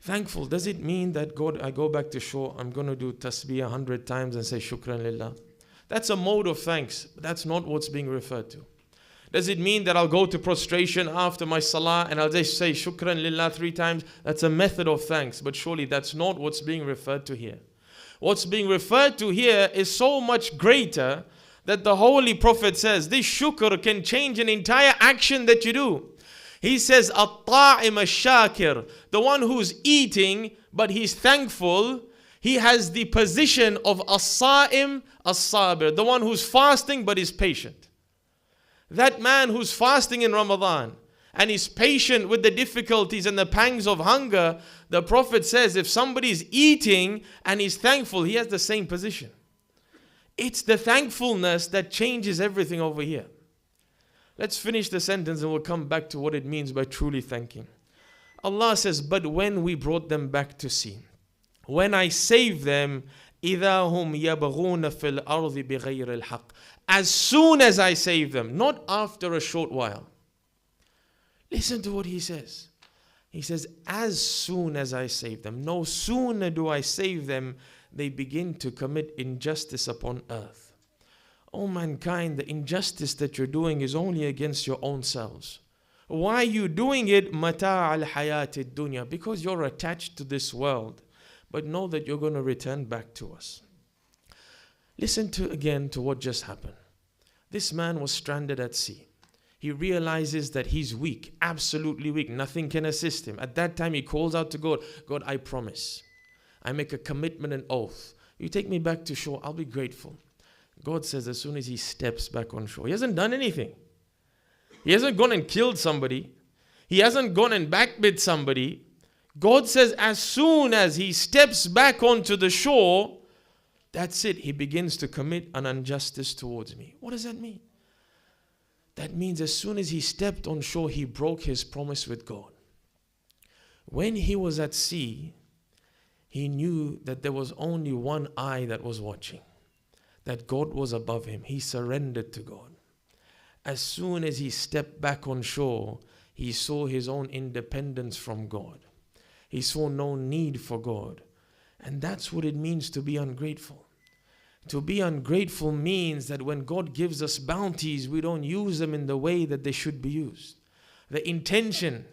Thankful, does it mean that God, I go back to shore, I'm going to do tasbih 100 times and say shukran lillah? That's a mode of thanks, but that's not what's being referred to. Does it mean that I'll go to prostration after my salah and I'll just say shukran lillah 3 times? That's a method of thanks, but surely that's not what's being referred to here. What's being referred to here is so much greater that the Holy Prophet says this shukr can change an entire action that you do. He says, At-ta'im ash-shakir, the one who's eating but he's thankful, he has the position of as-sa'im as-sabir, the one who's fasting but is patient. That man who's fasting in Ramadan and is patient with the difficulties and the pangs of hunger, the Prophet says if somebody's eating and he's thankful, he has the same position. It's the thankfulness that changes everything over here. Let's finish the sentence and we'll come back to what it means by truly thanking. Allah says, but when we brought them back to sea, when I saved them, إِذَا هُمْ يَبْغُونَ فِي الْأَرْضِ بِغَيْرِ الْحَقِّ. As soon as I saved them, not after a short while. Listen to what he says. He says, as soon as I save them, no sooner do I save them, they begin to commit injustice upon earth. Oh mankind, the injustice that you're doing is only against your own selves. Why are you doing it? Mata' al-hayat dunya, because you're attached to this world. But know that you're going to return back to us. Listen again to what just happened. This man was stranded at sea. He realizes that he's weak, absolutely weak. Nothing can assist him. At that time, he calls out to God, God, I promise. I make a commitment and oath. You take me back to shore, I'll be grateful. God says as soon as he steps back on shore, he hasn't done anything. He hasn't gone and killed somebody. He hasn't gone and backbid somebody. God says as soon as he steps back onto the shore, that's it. He begins to commit an injustice towards me. What does that mean? That means as soon as he stepped on shore, he broke his promise with God. When he was at sea, he knew that there was only one eye that was watching, that God was above him. He surrendered to God. As soon as he stepped back on shore, he saw his own independence from God. He saw no need for God. And that's what it means to be ungrateful. To be ungrateful means that when God gives us bounties, we don't use them in the way that they should be used. The intention.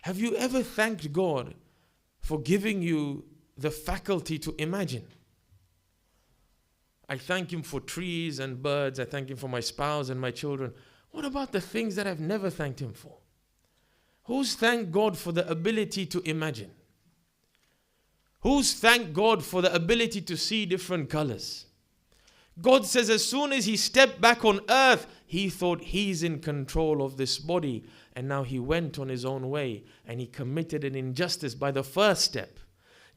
Have you ever thanked God for giving you the faculty to imagine? I thank him for trees and birds. I thank him for my spouse and my children. What about the things that I've never thanked him for? Who's thanked God for the ability to imagine? Who's thanked God for the ability to see different colors? God says as soon as he stepped back on earth, he thought he's in control of this body. And now he went on his own way and he committed an injustice by the first step.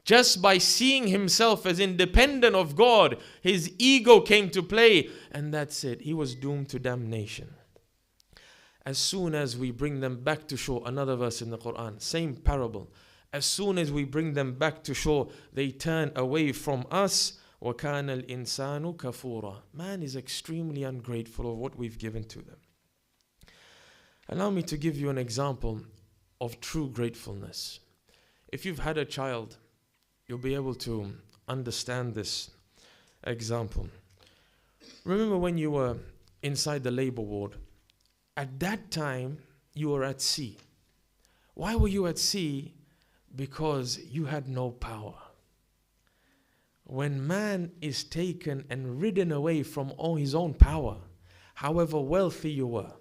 Just by seeing himself as independent of God, his ego came to play, and that's it. He was doomed to damnation. As soon as we bring them back to shore, another verse in the Quran, same parable. As soon as we bring them back to shore, they turn away from us. وَكَانَ الْإِنسَانُ كَفُورًا. Man is extremely ungrateful of what we've given to them. Allow me to give you an example of true gratefulness. If you've had a child, you'll be able to understand this example. Remember when you were inside the labor ward? At that time, you were at sea. Why were you at sea? Because you had no power. When man is taken and ridden away from all his own power, however wealthy you were,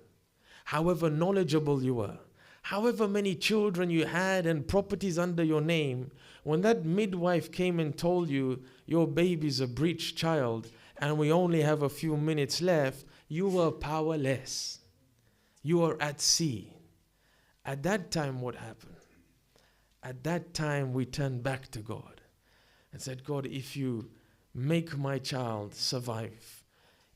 however knowledgeable you were, however many children you had and properties under your name, when that midwife came and told you your baby's a breech child and we only have a few minutes left, you were powerless. You were at sea. At that time, what happened? At that time, we turned back to God and said, God, if you make my child survive,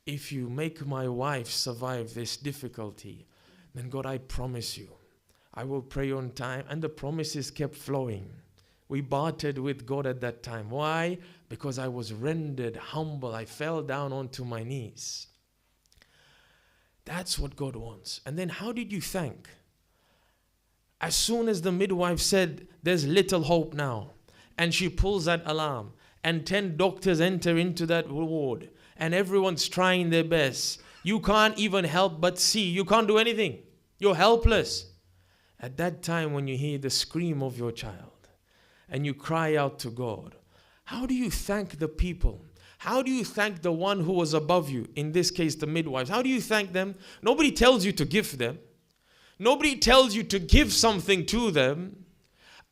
if you make my wife survive this difficulty, then God, I promise you, I will pray on time. And the promises kept flowing. We bartered with God at that time. Why? Because I was rendered humble. I fell down onto my knees. That's what God wants. And then how did you thank? As soon as the midwife said, there's little hope now, and she pulls that alarm, and 10 doctors enter into that ward, and everyone's trying their best. You can't even help but see. You can't do anything. You're helpless. At that time when you hear the scream of your child, and you cry out to God, how do you thank the people? How do you thank the one who was above you? In this case, the midwives. How do you thank them? Nobody tells you to give them. Nobody tells you to give something to them.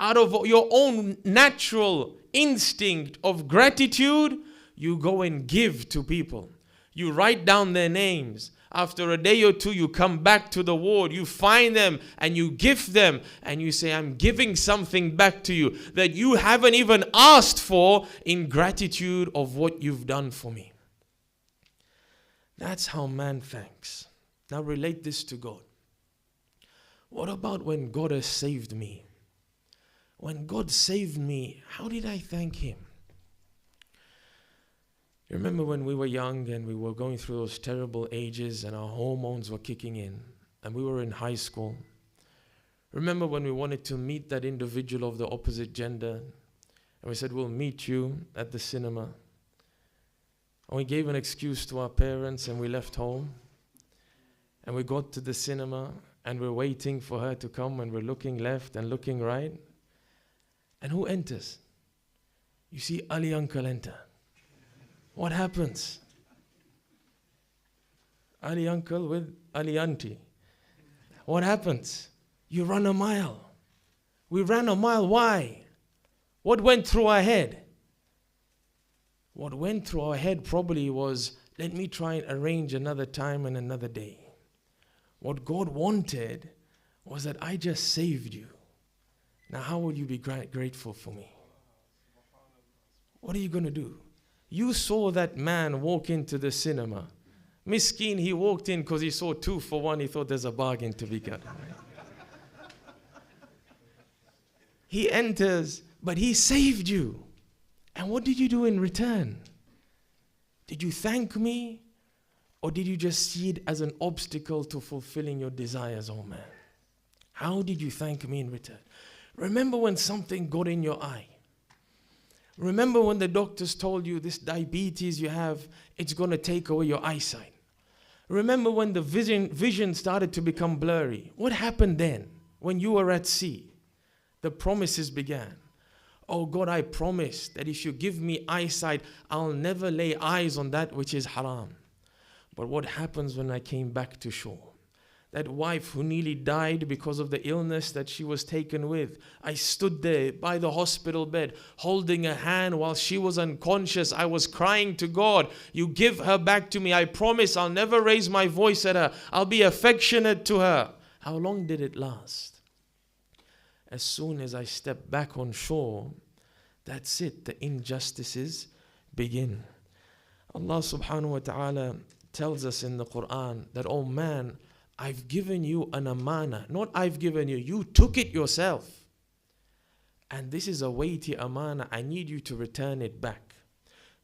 Out of your own natural instinct of gratitude, you go and give to people. You write down their names. After a day or two, you come back to the ward. You find them and you give them. And you say, I'm giving something back to you that you haven't even asked for in gratitude of what you've done for me. That's how man thanks. Now relate this to God. What about when God has saved me? When God saved me, how did I thank him? You remember when we were young and we were going through those terrible ages and our hormones were kicking in and we were in high school? Remember when we wanted to meet that individual of the opposite gender and we said, we'll meet you at the cinema. And we gave an excuse to our parents and we left home. And we got to the cinema and we're waiting for her to come and we're looking left and looking right. And who enters? You see Ali uncle enter. What happens? Ali uncle with Ali auntie. What happens? You run a mile. We ran a mile. Why? What went through our head? What went through our head probably was, let me try and arrange another time and another day. What God wanted was that I just saved you. Now how will you be grateful for me? What are you going to do? You saw that man walk into the cinema. Miskeen, he walked in because he saw 2 for 1. He thought there's a bargain to be got. He enters, but he saved you. And what did you do in return? Did you thank me? Or did you just see it as an obstacle to fulfilling your desires, oh man? How did you thank me in return? Remember when something got in your eye? Remember when the doctors told you this diabetes you have, it's going to take away your eyesight? Remember when the vision started to become blurry? What happened then when you were at sea? The promises began. Oh God, I promise that if you give me eyesight, I'll never lay eyes on that which is haram. But what happens when I came back to shore? That wife who nearly died because of the illness that she was taken with. I stood there by the hospital bed, holding her hand while she was unconscious. I was crying to God, you give her back to me. I promise I'll never raise my voice at her. I'll be affectionate to her. How long did it last? As soon as I stepped back on shore, that's it. The injustices begin. Allah subhanahu wa ta'ala tells us in the Quran that, oh man, I've given you an amana. Not I've given you, you took it yourself. And this is a weighty amana. I need you to return it back.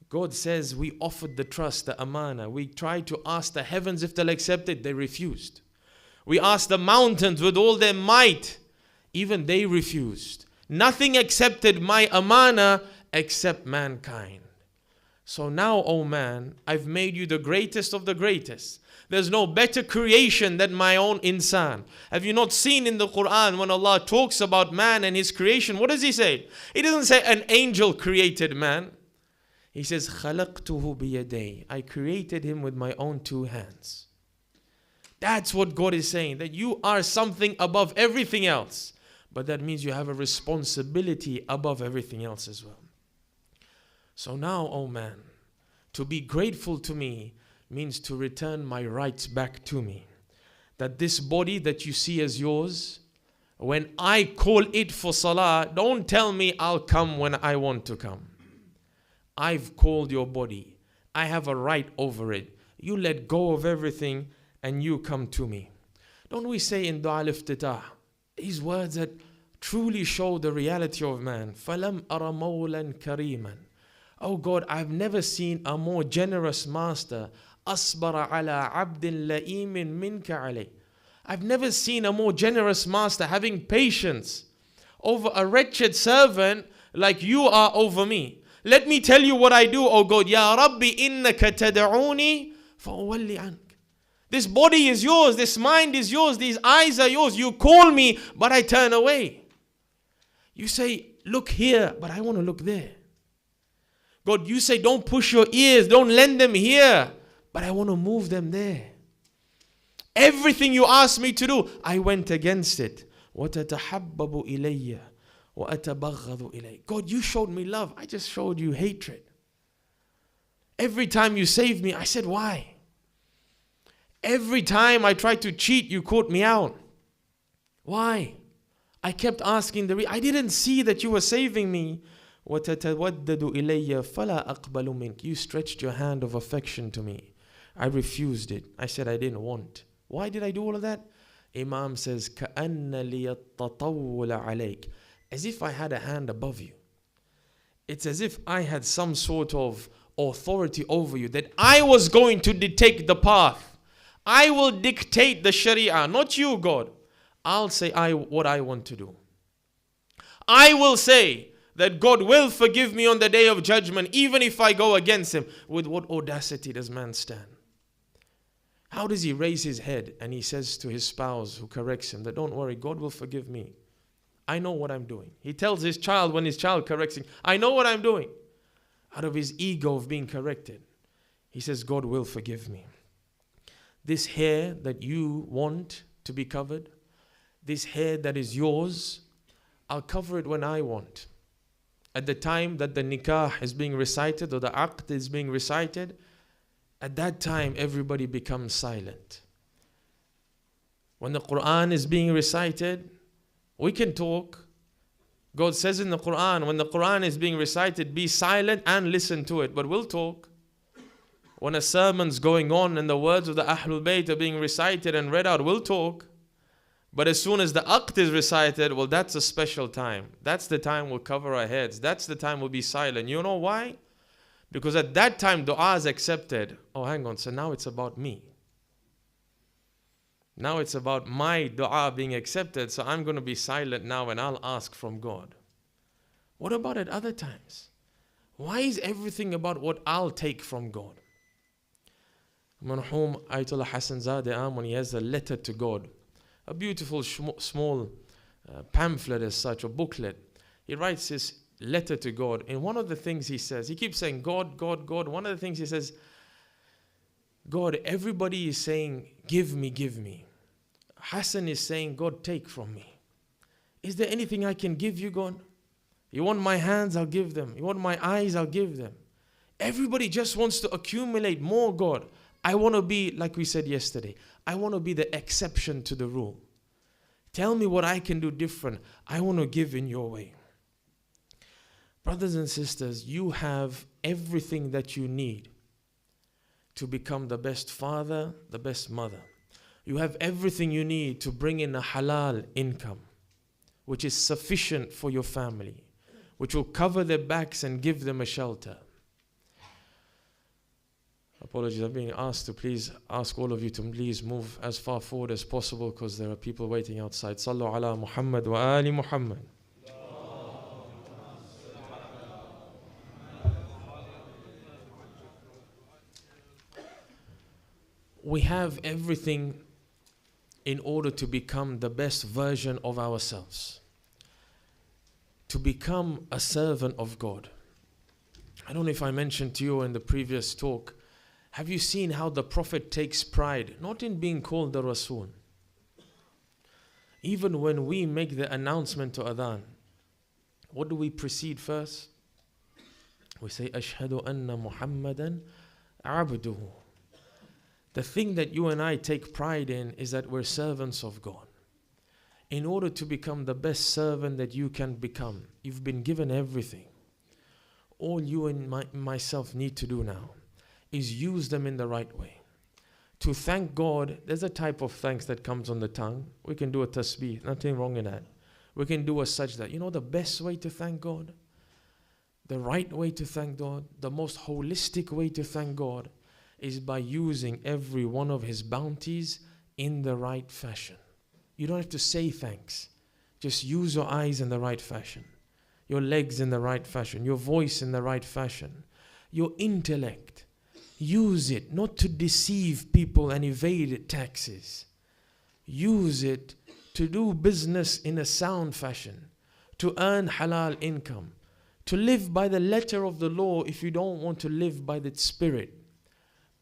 God says we offered the trust, the amana. We tried to ask the heavens if they'll accept it. They refused. We asked the mountains with all their might. Even they refused. Nothing accepted my amana except mankind. So now, oh man, I've made you the greatest of the greatest. There's no better creation than my own insan. Have you not seen in the Quran when Allah talks about man and his creation, what does he say? He doesn't say an angel created man. He says, خَلَقْتُهُ بِيَدَيْ. I created him with my own 2 hands. That's what God is saying, that you are something above everything else. But that means you have a responsibility above everything else as well. So now, oh man, to be grateful to me means to return my rights back to me. That this body that you see as yours, when I call it for salah, don't tell me I'll come when I want to come. I've called your body. I have a right over it. You let go of everything and you come to me. Don't we say in Dua al-Iftitah, these words that truly show the reality of man. فَلَمْ أَرَ مَوْلًا كَرِيمًا. Oh God, I've never seen a more generous master. أَصْبَرَ عَلَىٰ عَبْدٍ لَئِيمٍ مِّنْكَ عَلَيْهِ. I've never seen a more generous master having patience over a wretched servant like you are over me. Let me tell you what I do, oh God. Ya Rabbi innaka tad'uni fa'uwalli ank. This body is yours, this mind is yours, these eyes are yours. You call me, but I turn away. You say, look here, but I want to look there. God, you say, don't push your ears, don't lend them here, but I want to move them there. Everything you asked me to do, I went against it. وَتَتَحَبَّبُ إِلَيَّ وَأَتَبَغَّضُ إِلَيَّ. God, you showed me love. I just showed you hatred. Every time you saved me, I said, why? Every time I tried to cheat, you caught me out. Why? I kept asking I didn't see that you were saving me. وَتَتَوَدَّدُ إِلَيَّ فَلَا أَقْبَلُ مِنْكَ. You stretched your hand of affection to me. I refused it. I said I didn't want. Why did I do all of that? Imam says, كَأَنَّ لِيَ التَّطَوُّلَ عَلَيْكَ. As if I had a hand above you. It's as if I had some sort of authority over you, that I was going to dictate the path. I will dictate the Sharia, not you, God. I'll say what I want to do. I will say that God will forgive me on the day of judgment, even if I go against him. With what audacity does man stand? How does he raise his head and he says to his spouse who corrects him that don't worry, God will forgive me. I know what I'm doing. He tells his child when his child corrects him, I know what I'm doing. Out of his ego of being corrected, he says, God will forgive me. This hair that you want to be covered. This hair that is yours, I'll cover it when I want. At the time that the nikah is being recited or the aqd is being recited, at that time everybody becomes silent. When the Quran is being recited, we can talk. God says in the Quran, when the Quran is being recited, be silent and listen to it, but we'll talk. When a sermon's going on and the words of the Ahlul Bayt are being recited and read out, we'll talk. But as soon as the aqd is recited, well, that's a special time. That's the time we'll cover our heads. That's the time we'll be silent. You know why? Because at that time, dua is accepted. Oh, hang on, so now it's about me. Now it's about my dua being accepted, so I'm going to be silent now and I'll ask from God. What about at other times? Why is everything about what I'll take from God? Marhum Ayatollah Hassan Zadeh Amun, he has a letter to God. A beautiful small pamphlet as such, a booklet. He writes his letter to God. And one of the things he says, he keeps saying, God, God, God. One of the things he says, God, everybody is saying, give me, give me. Hassan is saying, God, take from me. Is there anything I can give you, God? You want my hands, I'll give them. You want my eyes, I'll give them. Everybody just wants to accumulate more, God. I want to be, like we said yesterday, I want to be the exception to the rule. Tell me what I can do different. I want to give in your way. Brothers and sisters, you have everything that you need to become the best father, the best mother. You have everything you need to bring in a halal income, which is sufficient for your family, which will cover their backs and give them a shelter. Apologies, I'm being asked to please ask all of you to please move as far forward as possible because there are people waiting outside. Sallu ala Muhammad wa ali Muhammad. We have everything in order to become the best version of ourselves, to become a servant of God. I don't know if I mentioned to you in the previous talk, have you seen how the Prophet takes pride, not in being called the Rasul? Even when we make the announcement to Adhan, what do we precede first? We say, Ashhadu anna Muhammadan abduhu. The thing that you and I take pride in is that we're servants of God. In order to become the best servant that you can become, you've been given everything. All you and myself need to do now is use them in the right way. To thank God, there's a type of thanks that comes on the tongue. We can do a tasbih, nothing wrong in that. We can do a sajda. You know the best way to thank God? The right way to thank God, the most holistic way to thank God is by using every one of His bounties in the right fashion. You don't have to say thanks. Just use your eyes in the right fashion, your legs in the right fashion, your voice in the right fashion, your intellect. Use it not to deceive people and evade taxes. Use it to do business in a sound fashion, to earn halal income, to live by the letter of the law if you don't want to live by the spirit.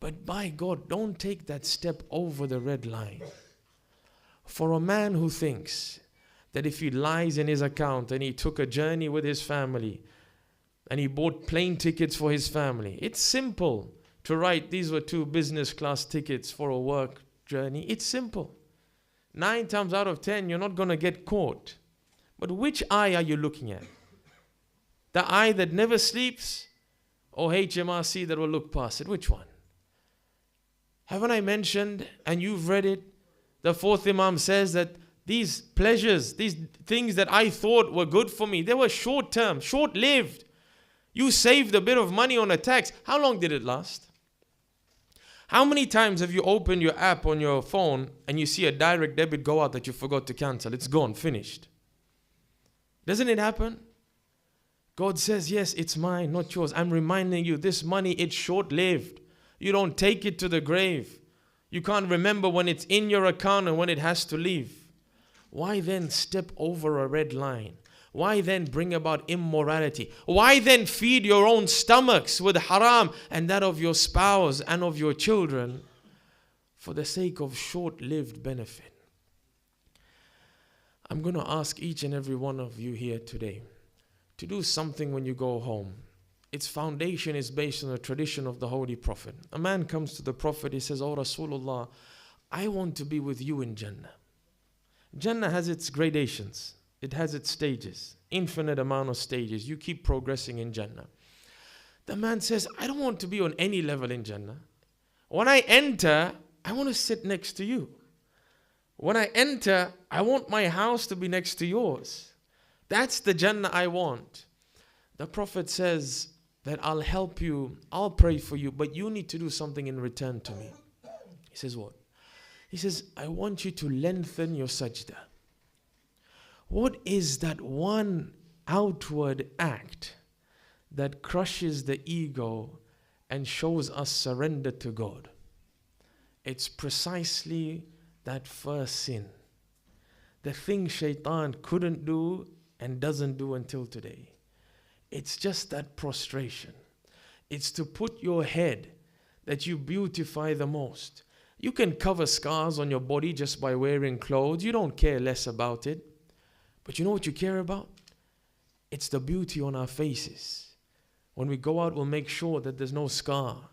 But by God, don't take that step over the red line. For a man who thinks that if he lies in his account and he took a journey with his family and he bought plane tickets for his family, it's simple to write these were 2 business class tickets for a work journey. It's simple. 9 times out of 10, you're not going to get caught. But which eye are you looking at? The eye that never sleeps or HMRC that will look past it? Which one? Haven't I mentioned, and you've read it, the 4th Imam says that these pleasures, these things that I thought were good for me, they were short term, short lived. You saved a bit of money on a tax. How long did it last? How many times have you opened your app on your phone and you see a direct debit go out that you forgot to cancel? It's gone, finished. Doesn't it happen? God says, yes, it's mine, not yours. I'm reminding you, this money, it's short-lived. You don't take it to the grave. You can't remember when it's in your account and when it has to leave. Why then step over a red line? Why then bring about immorality? Why then feed your own stomachs with haram and that of your spouse and of your children for the sake of short-lived benefit? I'm going to ask each and every one of you here today to do something when you go home. Its foundation is based on the tradition of the Holy Prophet. A man comes to the Prophet, he says, "Oh Rasulullah, I want to be with you in Jannah." Jannah has its gradations. It has its stages. Infinite amount of stages. You keep progressing in Jannah. The man says, "I don't want to be on any level in Jannah. When I enter, I want to sit next to you. When I enter, I want my house to be next to yours. That's the Jannah I want." The Prophet says that I'll help you, I'll pray for you, but you need to do something in return to me. He says what? He says, "I want you to lengthen your sajda." What is that one outward act that crushes the ego and shows us surrender to God? It's precisely that first sin. The thing shaitan couldn't do and doesn't do until today. It's just that prostration. It's to put your head that you beautify the most. You can cover scars on your body just by wearing clothes. You don't care less about it. But you know what you care about? It's the beauty on our faces. When we go out, we'll make sure that there's no scar.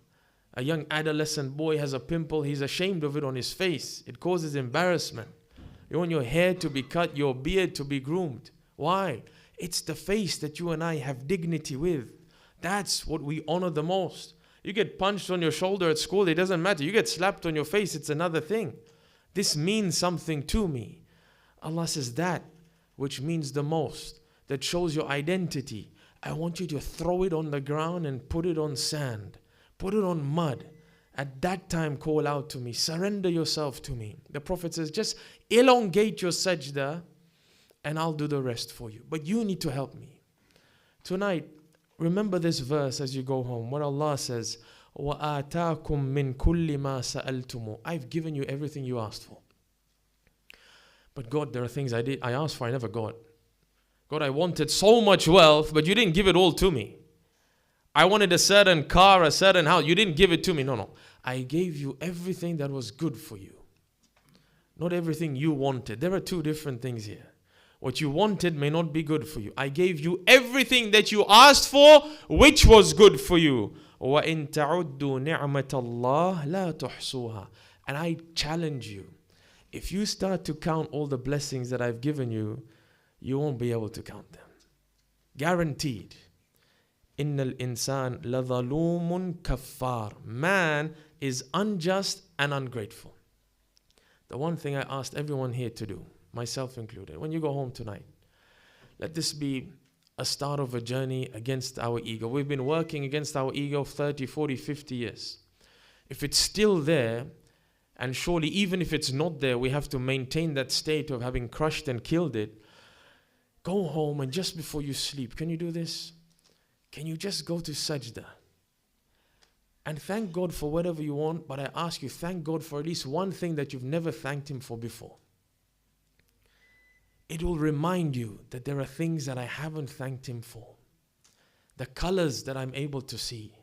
A young adolescent boy has a pimple. He's ashamed of it on his face. It causes embarrassment. You want your hair to be cut, your beard to be groomed. Why? It's the face that you and I have dignity with. That's what we honor the most. You get punched on your shoulder at school, it doesn't matter. You get slapped on your face, it's another thing. This means something to me. Allah says that which means the most, that shows your identity. I want you to throw it on the ground and put it on sand. Put it on mud. At that time, call out to me. Surrender yourself to me. The Prophet says, just elongate your sajda and I'll do the rest for you. But you need to help me. Tonight, remember this verse as you go home. What Allah says, وَآتَاكُم مِّن كُلِّ مَا سَأَلْتُمُ. I've given you everything you asked for. But God, there are things I asked for, I never got. God, I wanted so much wealth, but you didn't give it all to me. I wanted a certain car, a certain house. You didn't give it to me. No. I gave you everything that was good for you. Not everything you wanted. There are two different things here. What you wanted may not be good for you. I gave you everything that you asked for, which was good for you. وَإِن تَعُدُّوا نِعْمَةَ اللَّهِ لَا تُحْصُوهَا. And I challenge you. If you start to count all the blessings that I've given you, you won't be able to count them. Guaranteed. إِنَّ الْإِنسَانَ لَظَلُومٌ كَفَّارٌ. Man is unjust and ungrateful. The one thing I asked everyone here to do, myself included, when you go home tonight, let this be a start of a journey against our ego. We've been working against our ego 30, 40, 50 years. If it's still there, and surely even if it's not there, we have to maintain that state of having crushed and killed it. Go home and just before you sleep, can you do this? Can you just go to sajda? And thank God for whatever you want, but I ask you, thank God for at least one thing that you've never thanked Him for before. It will remind you that there are things that I haven't thanked Him for. The colors that I'm able to see.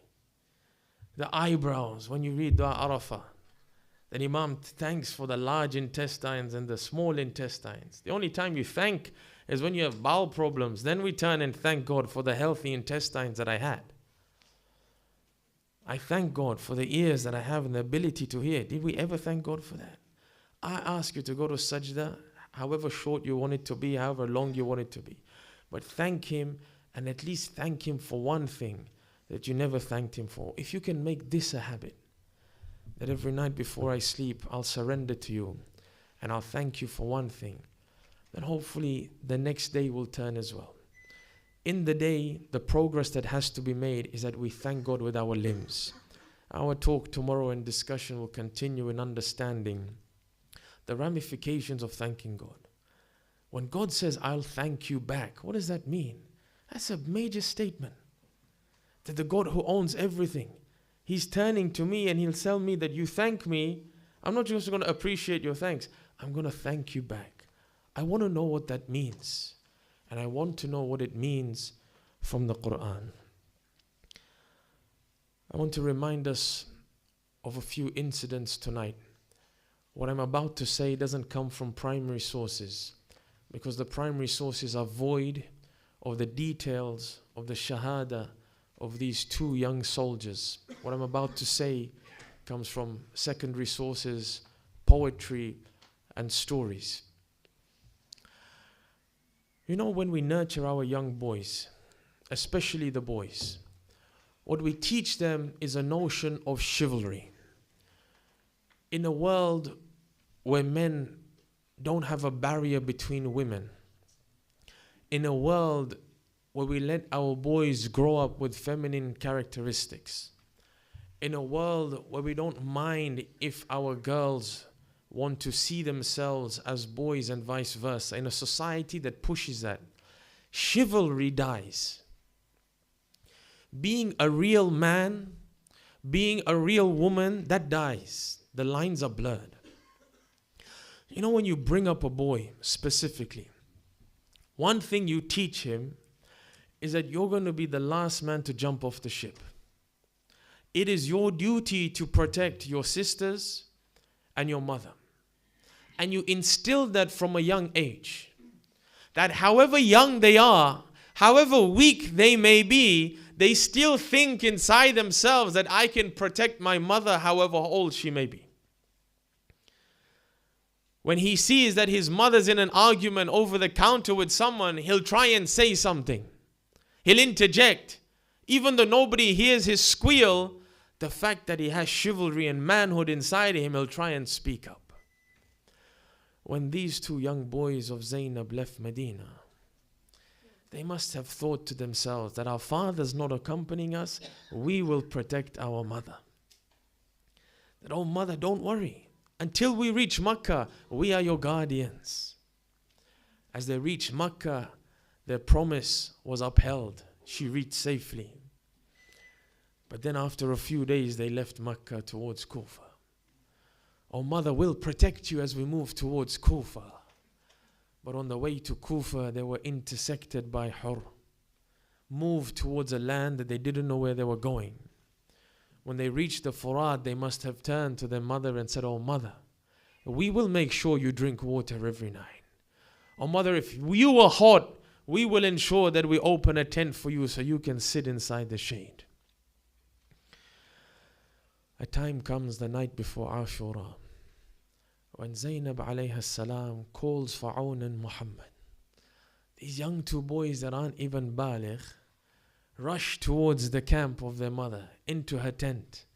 The eyebrows, when you read Dua Arafah, then Imam thanks for the large intestines and the small intestines. The only time you thank is when you have bowel problems. Then we turn and thank God for the healthy intestines that I had. I thank God for the ears that I have and the ability to hear. Did we ever thank God for that? I ask you to go to sajda, however short you want it to be, however long you want it to be. But thank Him, and at least thank Him for one thing that you never thanked Him for. If you can make this a habit, that every night before I sleep, I'll surrender to you and I'll thank you for one thing, then hopefully the next day will turn as well. In the day, the progress that has to be made is that we thank God with our limbs. Our talk tomorrow and discussion will continue in understanding the ramifications of thanking God. When God says, I'll thank you back, what does that mean? That's a major statement. That the God who owns everything, He's turning to me and He'll tell me that you thank me. I'm not just going to appreciate your thanks. I'm going to thank you back. I want to know what that means. And I want to know what it means from the Quran. I want to remind us of a few incidents tonight. What I'm about to say doesn't come from primary sources. because the primary sources are void of the details of the shahada of these two young soldiers. What I'm about to say comes from secondary sources, poetry, and stories. You know, when we nurture our young boys, especially the boys, what we teach them is a notion of chivalry. In a world where men don't have a barrier between women, in a world where we let our boys grow up with feminine characteristics, in a world where we don't mind if our girls want to see themselves as boys and vice versa, in a society that pushes that, chivalry dies. Being a real man, being a real woman, that dies. The lines are blurred. You know, when you bring up a boy specifically, one thing you teach him is that you're going to be the last man to jump off the ship. It is your duty to protect your sisters and your mother. And you instill that from a young age. That however young they are, however weak they may be, they still think inside themselves that I can protect my mother however old she may be. When he sees that his mother's in an argument over the counter with someone, he'll try and say something. He'll interject. Even though nobody hears his squeal, the fact that he has chivalry and manhood inside him, he'll try and speak up. When these two young boys of Zainab left Medina, they must have thought to themselves that our father's not accompanying us, we will protect our mother. That, oh mother, don't worry. Until we reach Makkah, we are your guardians. As they reached Makkah, their promise was upheld. She reached safely. But then after a few days, they left Makkah towards Kufa. Oh mother, we'll protect you as we move towards Kufa. But on the way to Kufa, they were intersected by Hur. Moved towards a land that they didn't know where they were going. When they reached the Furat, they must have turned to their mother and said, oh mother, we will make sure you drink water every night. Oh mother, if you are hot, we will ensure that we open a tent for you so you can sit inside the shade. A time comes the night before Ashura, when Zainab alayha salam calls for Aun and Muhammad. These young two boys that aren't even baligh rush towards the camp of their mother, into her tent.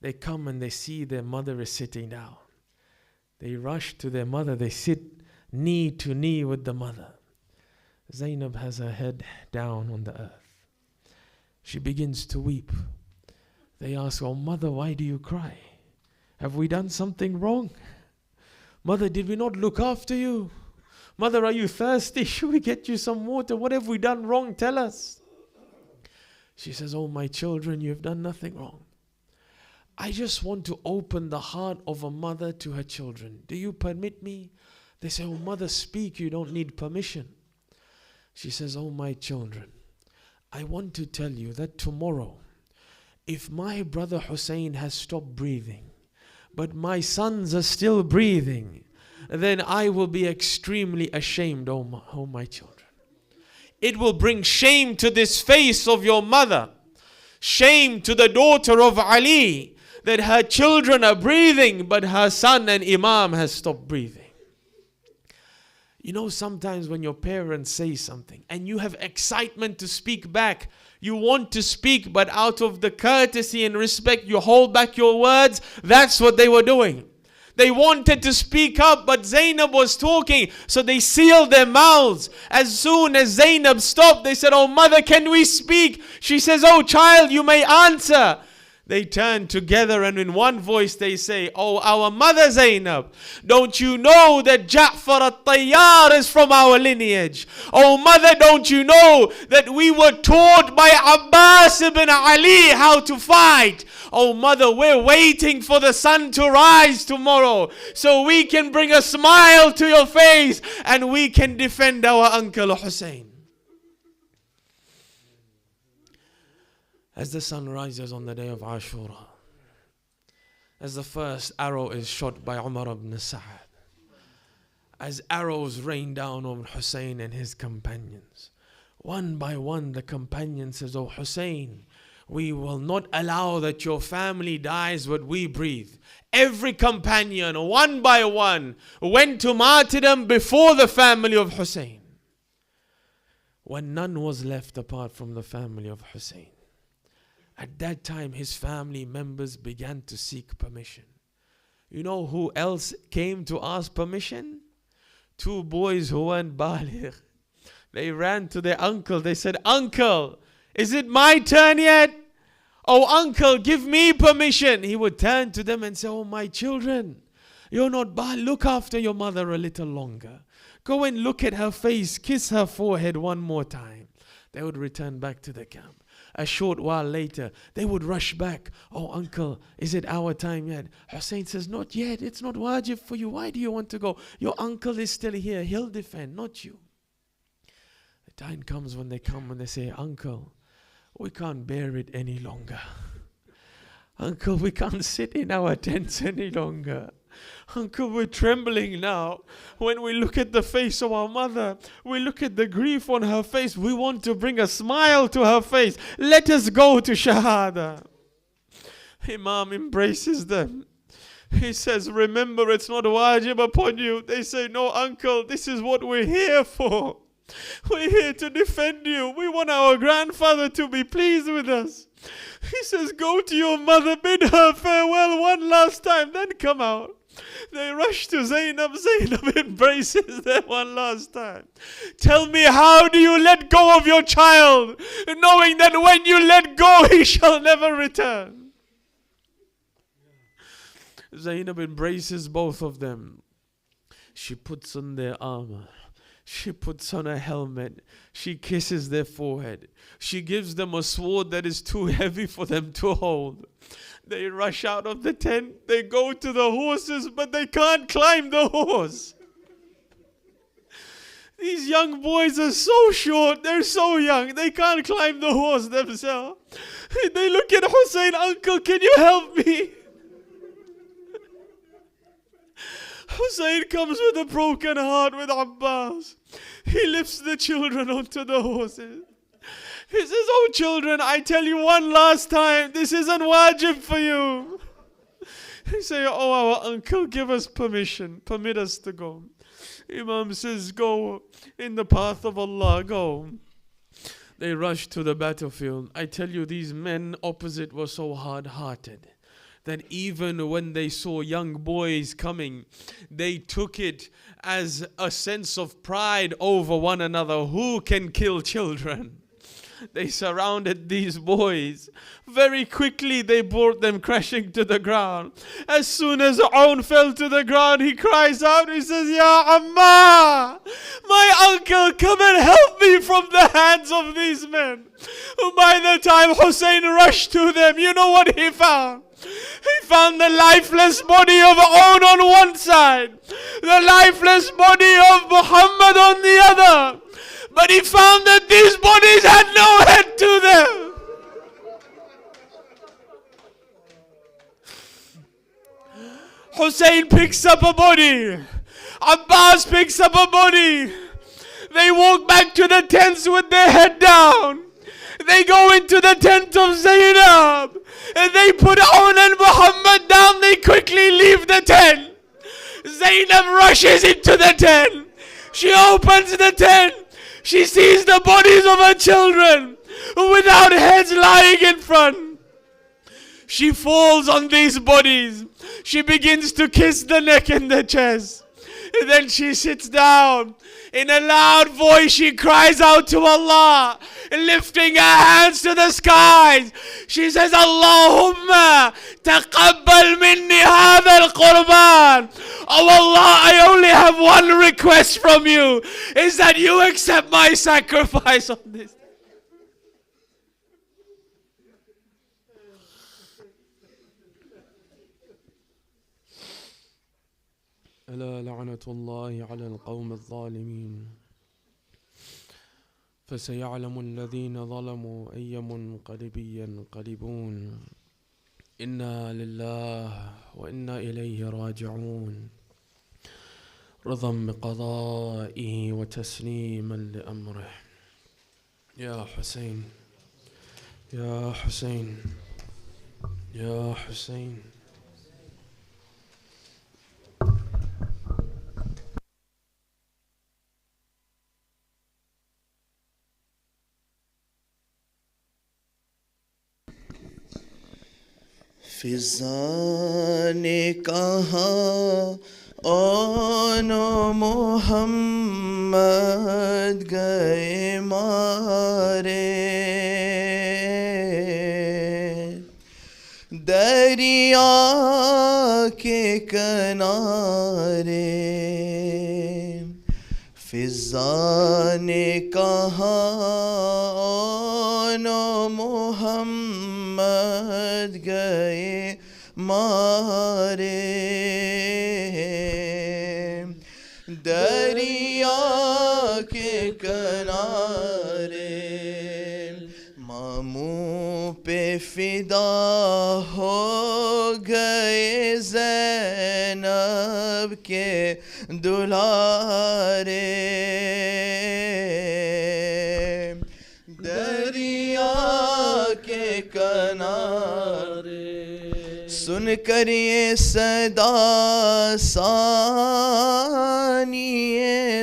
They come and they see their mother is sitting down. They rush to their mother, they sit knee to knee with the mother. Zainab has her head down on the earth. She begins to weep. They ask, oh mother, why do you cry? Have we done something wrong? Mother, did we not look after you? Mother, are you thirsty? Should we get you some water? What have we done wrong? Tell us. She says, oh my children, you have done nothing wrong. I just want to open the heart of a mother to her children. Do you permit me? They say, oh mother, speak, you don't need permission. She says, oh my children, I want to tell you that tomorrow, if my brother Hussein has stopped breathing, but my sons are still breathing, then I will be extremely ashamed, oh my children. It will bring shame to this face of your mother, shame to the daughter of Ali, that her children are breathing, but her son and Imam has stopped breathing. You know, sometimes when your parents say something and you have excitement to speak back, you want to speak, but out of the courtesy and respect, you hold back your words. That's what they were doing. They wanted to speak up, but Zainab was talking, so they sealed their mouths. As soon as Zainab stopped, they said, oh mother, can we speak? She says, oh child, you may answer. They turn together and in one voice they say, oh our mother Zainab, don't you know that Ja'far al-Tayyar is from our lineage? Oh mother, don't you know that we were taught by Abbas ibn Ali how to fight? Oh mother, we're waiting for the sun to rise tomorrow so we can bring a smile to your face and we can defend our uncle Hussein. As the sun rises on the day of Ashura, as the first arrow is shot by Umar ibn Sa'ad, as arrows rained down on Hussein and his companions. One by one, the companion says, "Oh Hussein, we will not allow that your family dies but we breathe." Every companion, one by one, went to martyrdom before the family of Hussein. When none was left apart from the family of Hussein, at that time his family members began to seek permission. You know who else came to ask permission? Two boys who weren't baligh. They ran to their uncle. They said, "Uncle, is it my turn yet? Oh, uncle, give me permission." He would turn to them and say, "Oh, my children, you're not bad. Look after your mother a little longer. Go and look at her face. Kiss her forehead one more time." They would return back to the camp. A short while later, they would rush back. "Oh, uncle, is it our time yet?" Hussein says, "Not yet. It's not wajib for you. Why do you want to go? Your uncle is still here. He'll defend, not you." The time comes when they come and they say, "Uncle, we can't bear it any longer. Uncle, we can't sit in our tents any longer. Uncle, we're trembling now. When we look at the face of our mother, we look at the grief on her face. We want to bring a smile to her face. Let us go to Shahada." Imam embraces them. He says, "Remember, it's not wajib upon you." They say, "No, uncle, this is what we're here for. We're here to defend you. We want our grandfather to be pleased with us." He says, "Go to your mother, bid her farewell one last time, then come out." They rush to Zainab. Zainab embraces them one last time. "Tell me, how do you let go of your child, knowing that when you let go, he shall never return?" Zainab embraces both of them. She puts on their armor. She puts on a helmet. She kisses their forehead. She gives them a sword that is too heavy for them to hold. They rush out of the tent. They go to the horses, but they can't climb the horse. These young boys are so short. They're so young. They can't climb the horse themselves. They look at Hussein, "Uncle, can you help me?" Hussein comes with a broken heart with Abbas. He lifts the children onto the horses. He says, "Oh children, I tell you one last time, this isn't wajib for you." He say, "Oh, our uncle, give us permission. Permit us to go." Imam says, "Go in the path of Allah, go." They rush to the battlefield. I tell you, these men opposite were so hard-hearted that even when they saw young boys coming, they took it as a sense of pride over one another. Who can kill children? They surrounded these boys. Very quickly they brought them crashing to the ground. As soon as Aoun fell to the ground, he cries out, he says, "Ya Amma, my uncle, come and help me from the hands of these men." By the time Hussein rushed to them, you know what he found? He found the lifeless body of Aoun on one side, the lifeless body of Muhammad on the other. But he found that these bodies had no head to them. Hussein picks up a body. Abbas picks up a body. They walk back to the tents with their head down. They go into the tent of Zainab and they put Aoun and Muhammad down. They quickly leave the tent. Zainab rushes into the tent. She opens the tent. She sees the bodies of her children without heads lying in front. She falls on these bodies. She begins to kiss the neck and the chest. And then she sits down. In a loud voice, she cries out to Allah, lifting her hands to the skies. She says, "Allahumma taqabbal minni hadha al-qurban." Oh Allah, I only have one request from you, is that you accept my sacrifice on this. ألا لعنة الله على القوم الظالمين فسيعلم الذين ظلموا أي منقلب ينقلبون إنا لله وإنا إليه راجعون رضا بقضائه وتسليما لأمره. يا حسين يا حسين يا حسين. फिजा ने कहा ओ मोहम्मद गए मारे, दरिया के किनारे। फिजा ने कहा ओ मोहम्मद गए मारे, दरिया के किनारे। मामू पे फिदा हो गए ज़ैनब के दुलारे, दरिया के किनारे। सुनकर ये सदा सानिए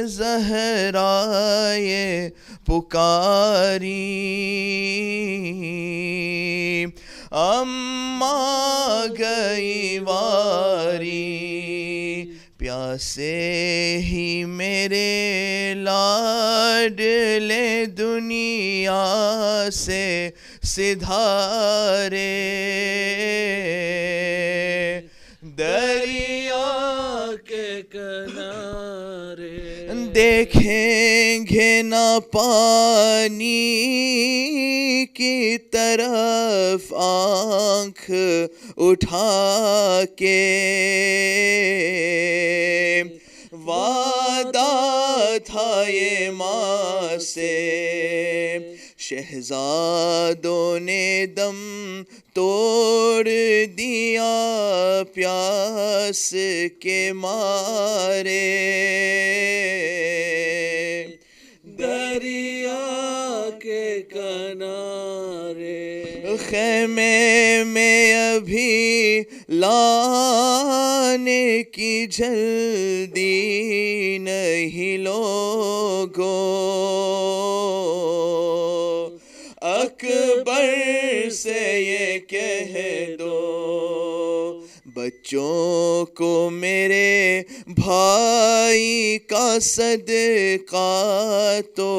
ज़हरा ये पुकारी, अम्मा गई वारी। प्यासे ही मेरे लाडले दुनिया से सिधारे, दरिया के किनारे। देखेंगे न पानी की तरफ आँख उठा के, वादा था ये माँ से। शहजादों ने दम तोड़ दिया प्यास के मारे, दरिया के किनारे। खेमे में अभी लाने की जल्दी नहीं लोगों, अकबर से ये कह दो बच्चों को मेरे भाई का सदका तो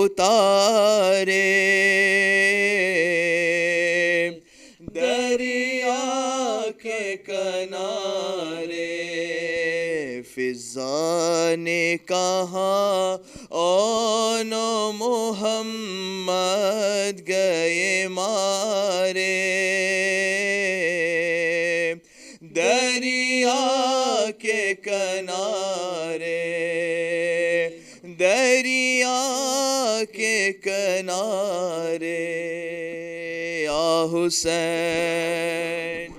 उतारे, दरिया के किनारे। फिजा ने कहा ओ मोहम्मद गए मारे, दरिया के किनारे, दरिया के किनारे। या हुसैन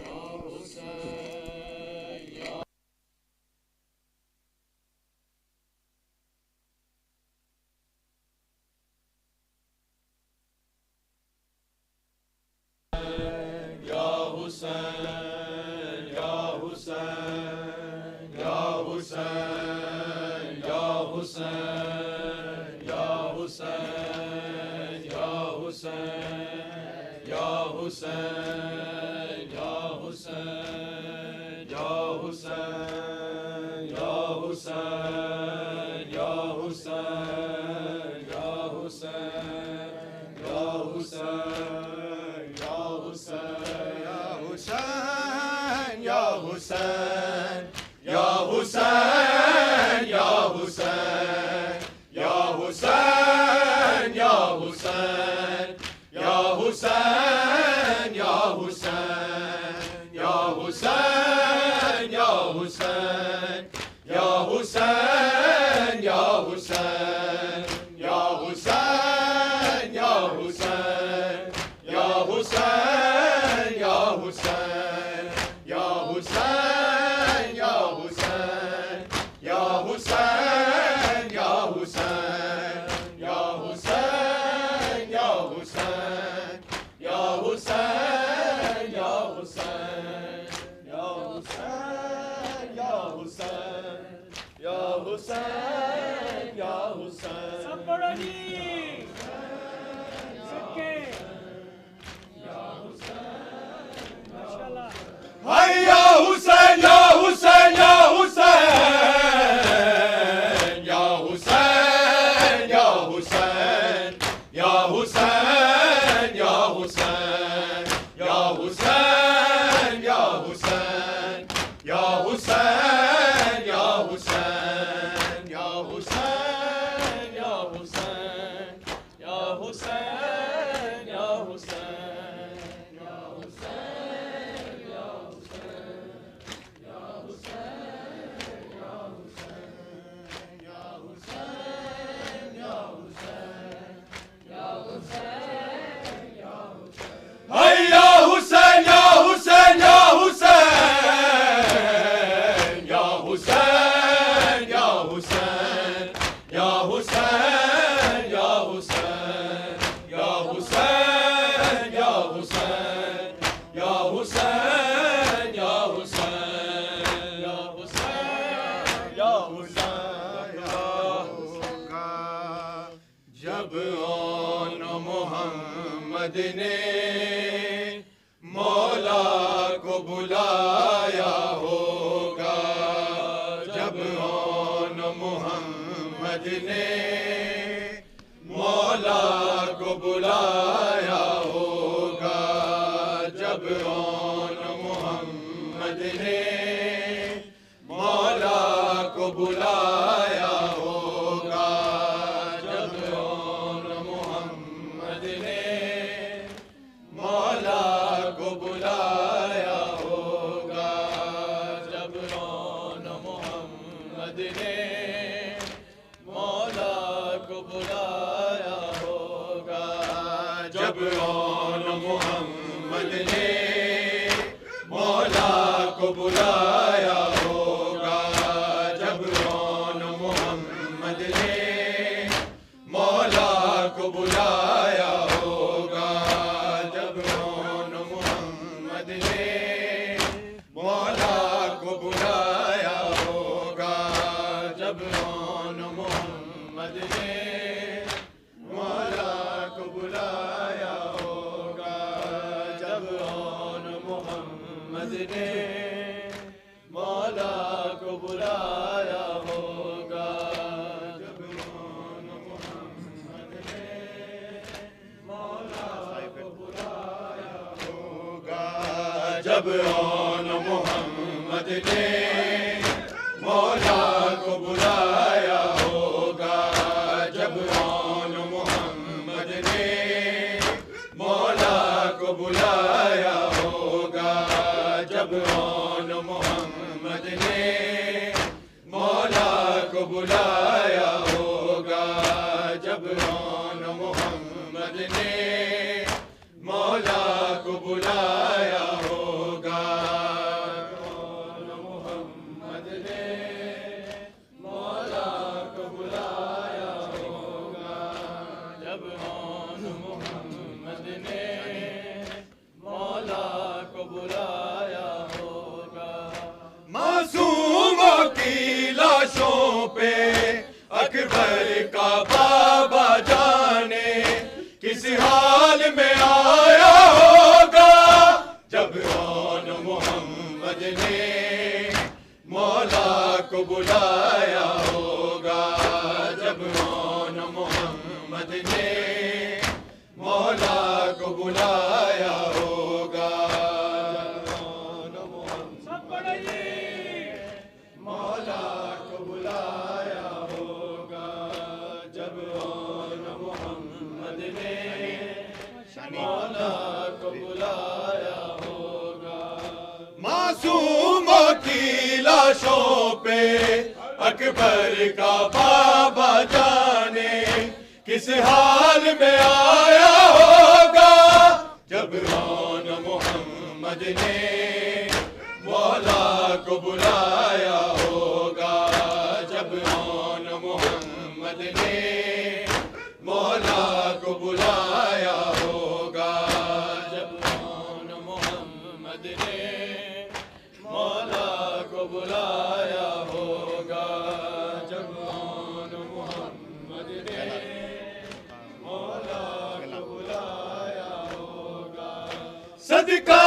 सदका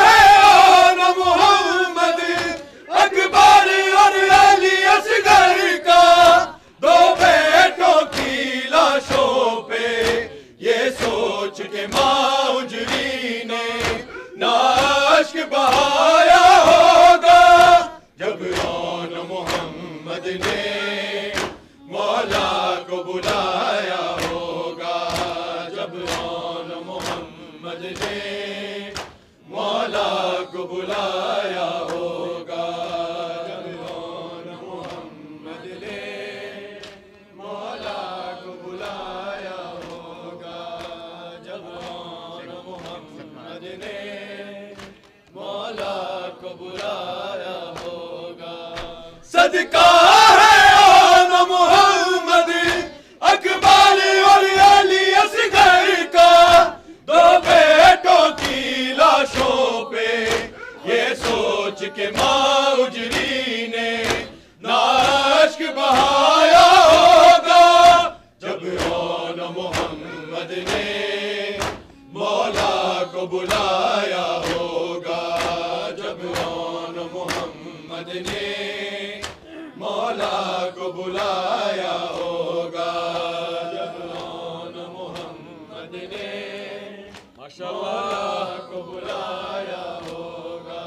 है आन मोहम्मद अकबर और अली असगर का, दो बेटों की लाशों पे ये सोच के माउजरी ने नाश्क बहाया होगा, जब आन मोहम्मद ने मौला को बुलाया होगा, जब आन मोहम्मद ने मौला को बुलाया होगा, जब आन मोहम्मद ने मौला को बुलाया होगा, जब आन मोहम्मद ने मौला को बुलाया होगा। सदका है आन मोहम्मद अकबर और अली असगर का, दो बेटों की लाशों पे ये सोच के माउजरी ने नाश्क बहाया होगा, जब आन मोहम्मद ने मौला को बुलाया होगा, जब आन मोहम्मद ने मौला को बुलाया होगा, जब आन मोहम्मद ने माशाअल्लाह को बुलाया होगा,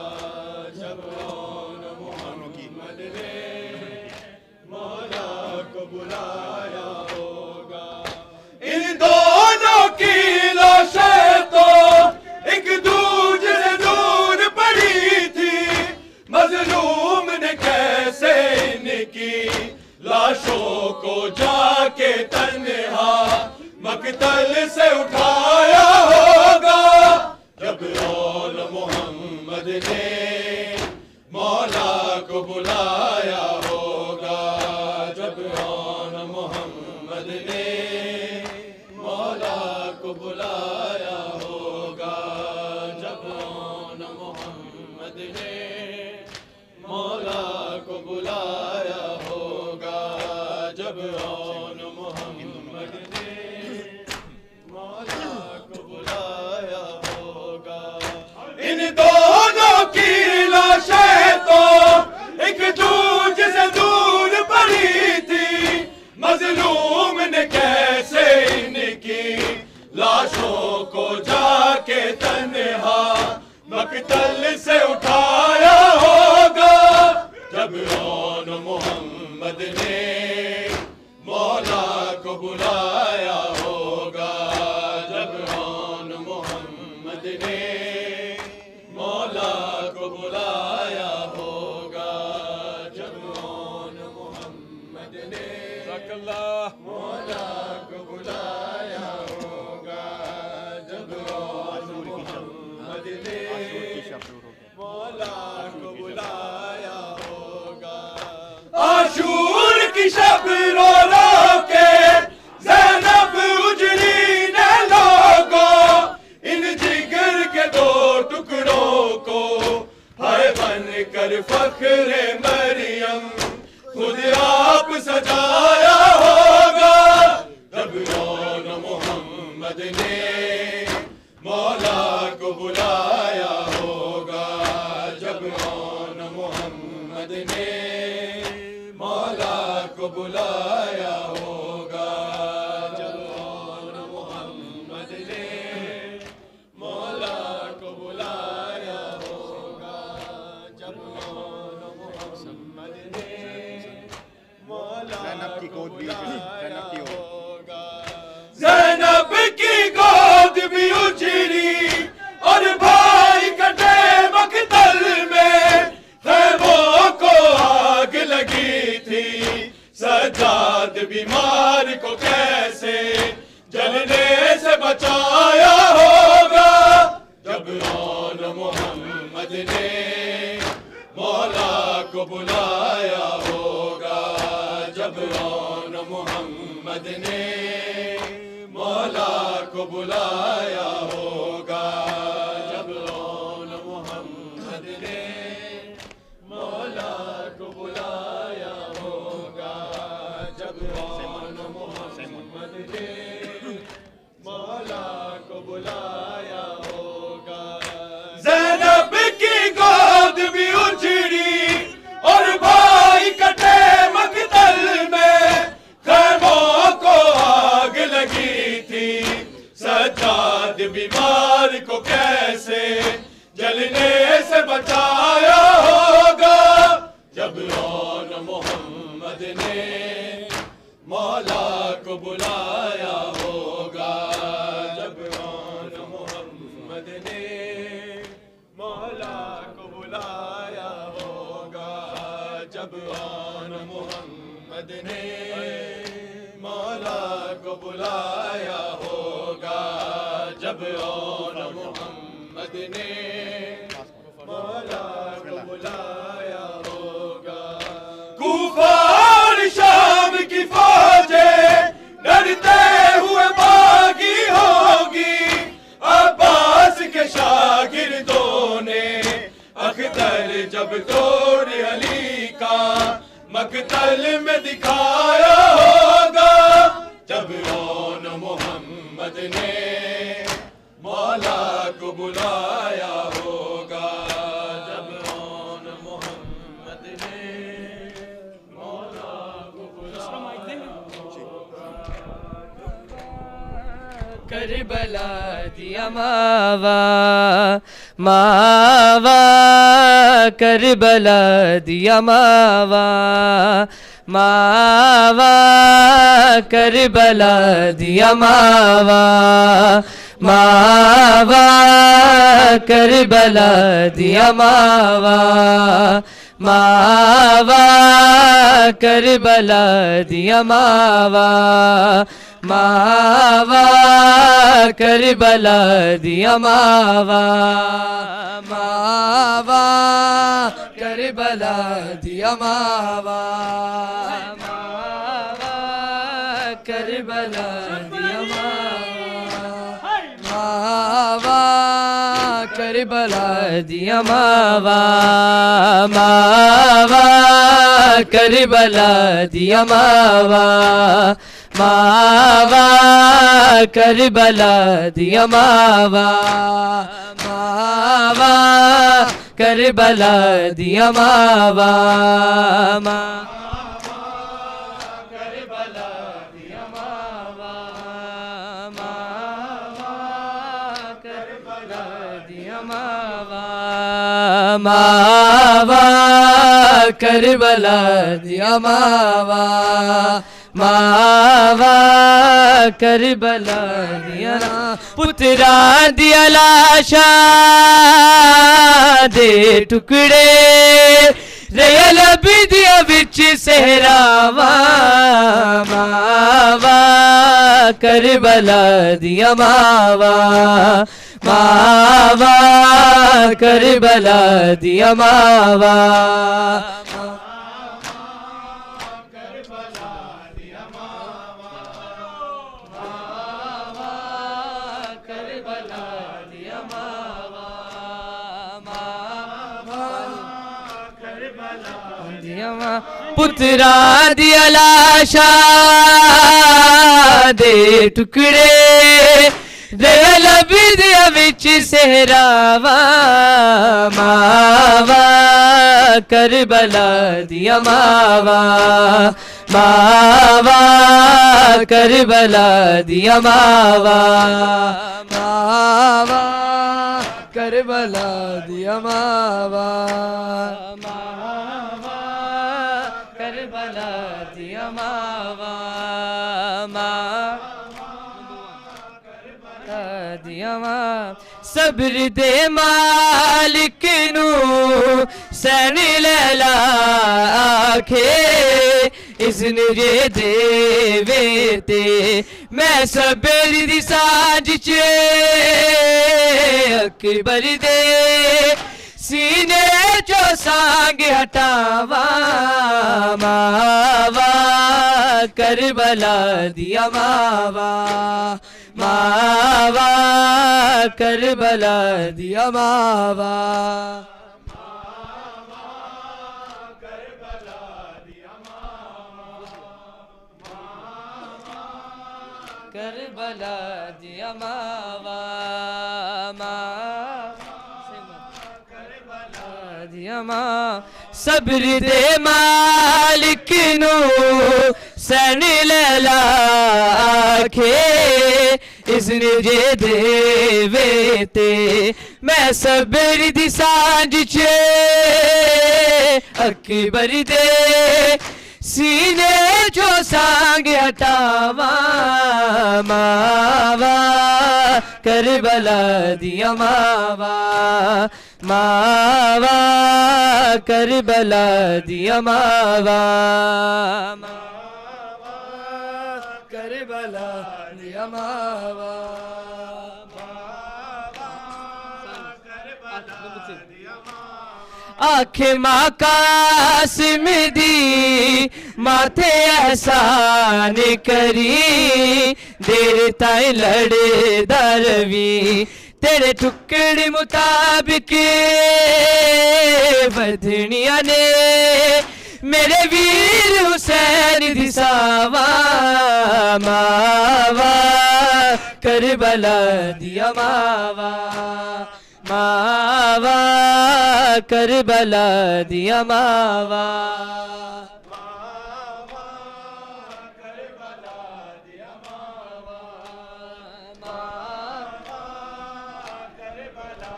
जब आन मोहम्मद ने मौला को बुलाया होगा। इन दोनों की लाशें तो एक दूसरे से दूर पड़ी थी, मजलूम ने कैसे इनकी लाशों को जाके तन्हा मकतल से उठाया होगा, जब आन मोहम्मद ने मौला को बुलाया होगा, जब आन मोहम्मद ने मौला को बुलाया होगा, जब आन मोहम्मद ने मौला को बुलाया होगा, जब आन मोहम्मद ने मौला को बुलाया होगा। इन दोनों की लाशें तो एक दूसरे से दूर पड़ी थी, मजलूम ने कैसे इनकी लाशों को जाके तन्हा मकतल से उठाया होगा, जब आन मोहम्मद ने मौला को बुलाया होगा, जब आन मोहम्मद ने मौला को बुलाया होगा, जब आन मोहम्मद ने मौला को बुलाया होगा, जब आन मोहम्मद ने मौला को बुलाया होगा। आशूर की शब रो रो के ज़ैनब उजड़ी ने लोगों, इन जिगर के दो टुकड़ों को हाय बन कर फख्रे मरियम खुद आप सजाया होगा, जब आन मोहम्मद ने मौला को बुलाया होगा, जब आन मोहम्मद ने मौला को बुलाया होगा, जब आन मोहम्मद ने मौला को बुलाया होगा, जब आन मोहम्मद ने मौला को बुलाया होगा। ज़ैनब की गोद भी उजड़ी और भाई कटे मकतल में, खैमों को आग लगी थी, सजाद बीमार को कैसे जलने से बचाया होगा, जब आन मोहम्मद ने मौला को बुलाया होगा, जब आन मोहम्मद ने मौला को बुलाया होगा, जब आन मोहम्मद ने मौला को बुलाया होगा, जब आन मोहम्मद ने मौला को बुलाया होगा, गोद भी उजड़ी और भाई कटे मकतल में, खैमों को आग लगी थी, सज्जाद बीमार को कैसे जलने से बचाया होगा, जब रौन मोहम्मद ने मौला को बुलाया होगा, जब रौन मोहम्मद ने मौला को बुलाया होगा, जब रौन मोहम्मद ने मौला को बुलाया होगा, जब रौन मोहम्मद ने मौला को बुलाया होगा। कूफा और शाम की फौजें डरते हुए भागी होगी, अब्बास के शागिर्दों ने अख्तर जब तोड़ अली का मकतल में दिखाया होगा, जब रौन मोहम्मद ने मौला को बुलाया होगा, जब रौन मोहम्मद ने मौला को बुलाया होगा। करबला दिया मावा मावा, करबला दिया मावा मावा, करबला दिया मावा मावा, करबला दिया मावा मावा, करबला दिया मावा मावा, करबला दिया मावा मावा, करबला दिया मावा मावा, करबला दिया मावा, करबला दिया मावा मावा, करबला दिया मावा मावा, करबला दिया मावा मावा, करबला दिया मावा मावा, करबला दिया मावा मावा, करबला दिया मावा मावा, करबला दिया मावा मावा, करबला दिया पुत्रा दिया लाशा दे टुकड़े, रेल बिदिया बिच सहरावा मावा, करबला दिया मावा मावा, करबला दिया मावा पुत्रा दिया लाशा दे टुकड़े, रेल बिदिया बिच सहरावा मावा, करबला दिया मावा मावा, करबला दिया मावा मावा, करबला दिया मावा मावा, करबला दिया मावा मावा, दिया सब्र दे मालिक नू सैन लैला आखे, इज़्न जे देवे ते मैं सब्र दी साज च अकबर दे सीने चो सांग हटावा मावा, करबला दिया मावा मावा, करबला दिया मावा करबला दिया मावा मावा, दिया मां सब्र दे मालिक नू सैन लैला आखे इसने जे देवे ते मैं सब्र दी सांझ च अकबर दे सीने जो सांग हटावा मावा करबला दिया मावा मावा करबला दिया मावा मावा करबला दिया मावा आखे माँ कासिम दी माथे एहसान करी देर ताई लड़े दरवी तेरे टुकड़े मुताबिक बधनिया ने मेरे वीर हुसैन दिसावा मावा करबला दिया मावा मावा करबला दिया मावा मावा करबला दिया मावा मावा करबला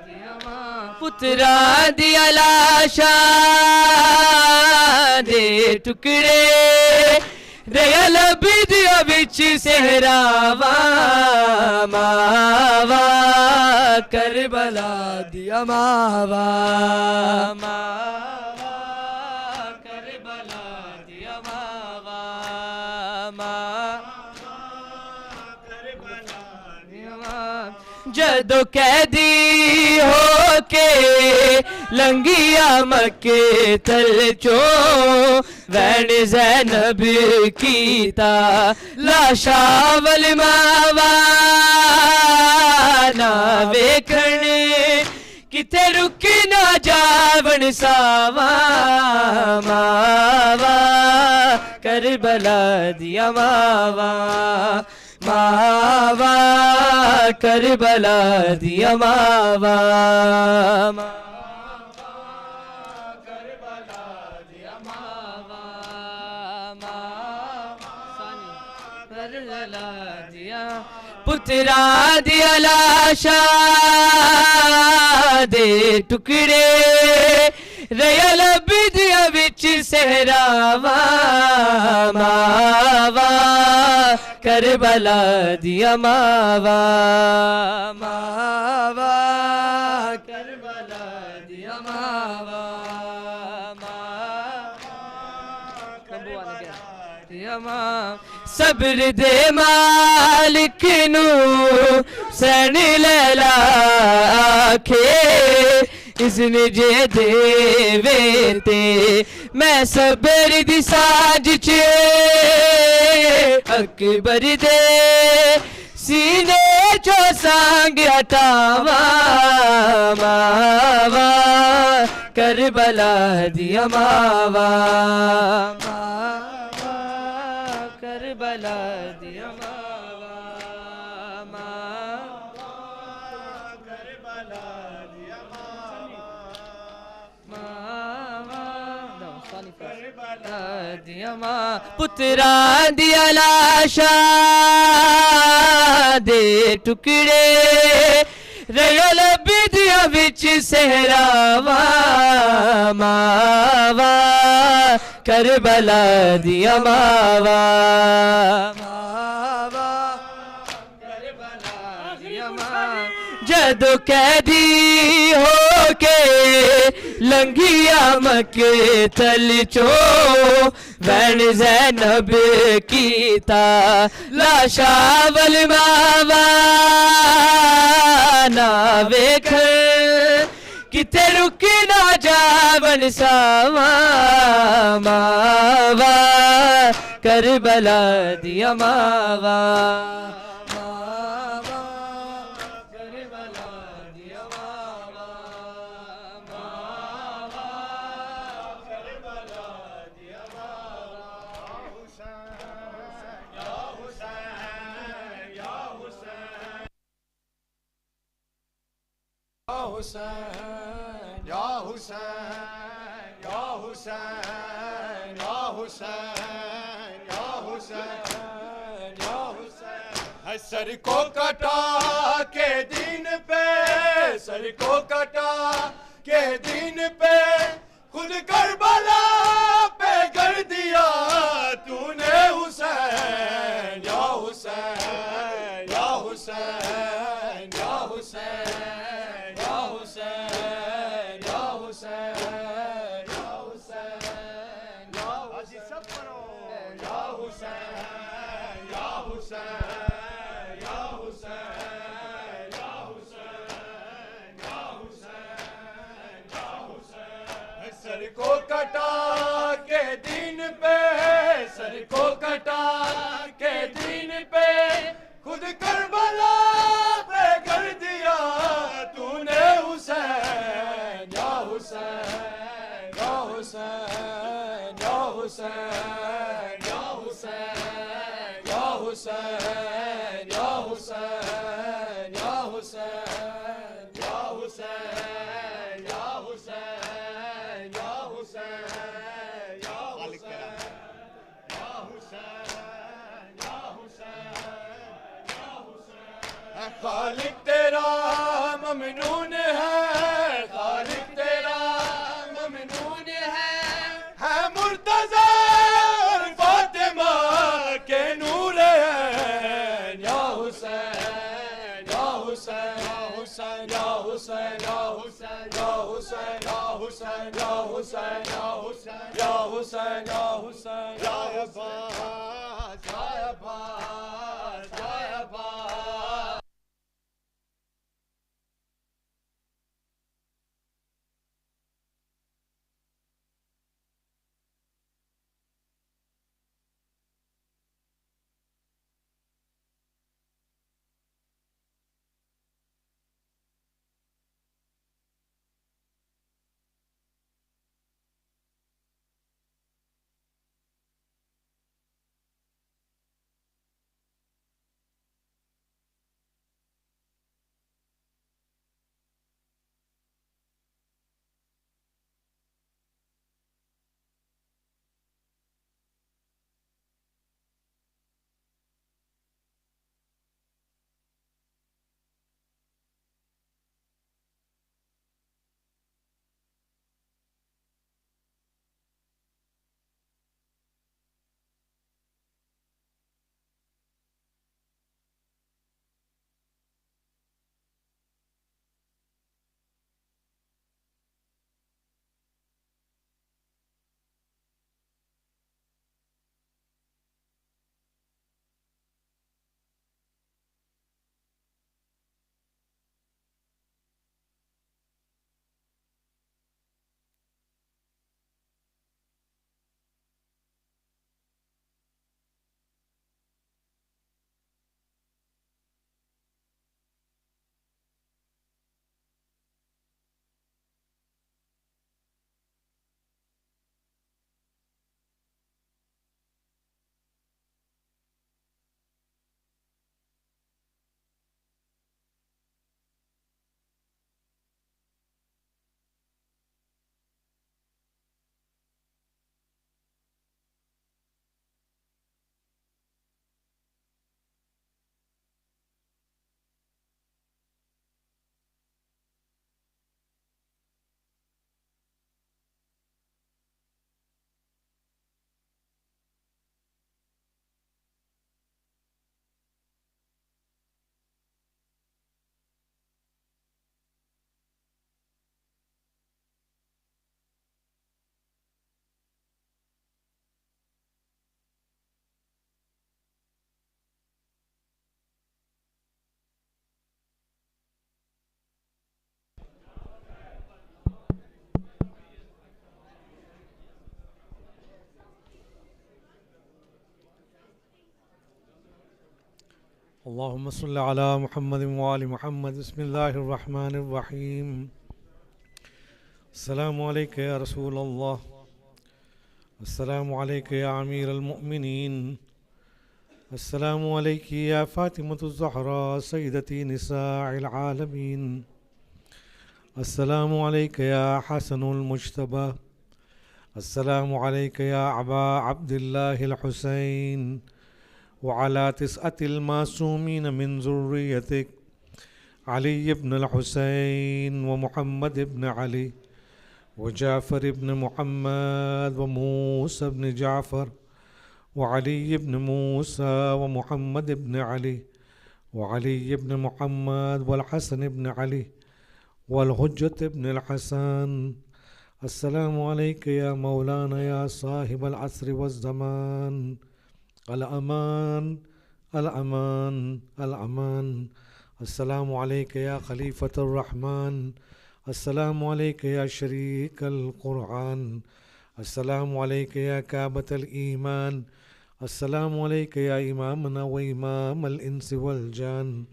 दिया मावा पुत्रा दिया लाशा दे टुकड़े दया लबिदिया बिच सहरावा मावा करबला दिया मावा मावा करबला दिया मावा मावा करबला दिया मावा जदों कैदी होके लंगिया मक्के तल चो वैन ज़ैनब कीता लाशावल मावा ना वेखण किते रुक ना जावन सावा मावा करबला दिया मावा मावा करबला दिया मावा पुत्रा दिया लाशा दे टुकड़े रया लबिदिया बिच सहरावा मावा करबला दिया मावा मावा करबला दिया मावा सब्र दे मालिक नू सैन लैला आखे इसने जे देवे ते मैं सब्र दी सांझ च अकबर दे सीने चो सांग हटावा मावा करबला दिया मावा करबला दिया मावा मावा करबला दिया मावा करबला दिया मां पुत्रा दिया लाशा दे टुकड़े रयल बिदिया बिच सहरावा मावा करबला दिया मावा मावा करबला दिया मां जदों कैदी होके लंघिया मक्के तल चो वैन ज़ैनब कीता लाशावल मावा ना वेख किते रुक ना जावन सावा मावा करबला दिया मावा मावा करबला दिया मावा मावा करबला दिया मावा हुसैन या हुसैन या हुसैन हुसैन या हुसैन या हुसैन या हुसैन या हुसैन या हुसैन। है सर को कटा के दिन पे, सर को कटा के दिन पे खुद करबला पे कर दिया तूने हुसैन या हुसैन या हुसैन या हुसैन या हुसैन या हुसैन या हुसैन या हुसैन सब करो या हुसैन या हुसैन या हुसैन या हुसैन या हुसैन या हुसैन। सर को कटा के दिन पे, सर को कटा के दिन पे खुद करबला पे कर दिया तूने हुसैन या हुसैन या हुसैन या हुसैन या हुसैन या हुसैन या हुसैन या हुसैन या हुसैन या हुसैन या हुसैन या हुसैन या हुसैन या हुसैन या हुसैन। खालिक तेरा ममनून है, खालिक तेरा ममनून है मुर्तज़ा और फातिमा के नूर हैं या हुसैन या हुसैन या हुसैन या हुसैन या हुसैन या हुसैन या हुसैन या हुसैन या हुसैन या हुसैन या हुसैन या अब्बास या अब्बास या अब्बास। अल्लाहुम्मा सल्लि अला मुहम्मद व आलि मुहम्मद। बिस्मिल्लाहिर रहमानिर रहीम। अस्सलामु अलैका या रसूल अल्लाह, अस्सलामु अलैका या अमीरुल मुमिनीन, अस्सलामु अलैकी या फातिमतुज़ ज़हरा सय्यदती निसाइल आलमीन, السلام عليك يا حسن المجتبى. السلام عليك يا أبا عبد الله الحسين وعلى 9 المعصومين من ذريتك علي بن الحسين ومحمد بن علي وجعفر بن محمد وموسى بن جعفر وعلي بن موسى ومحمد بن علي وعلي بن محمد والحسن بن علي والحجة بن الحسن. السلام عليك يا مولانا يا صاحب العصر والزمان. الأمان الأمان الأمان. السلام عليك يا خليفة الرحمن. السلام عليك يا شريك القرآن. السلام عليك يا كعبة الإيمان. السلام عليك يا إمامنا وإمام الإنس والجان.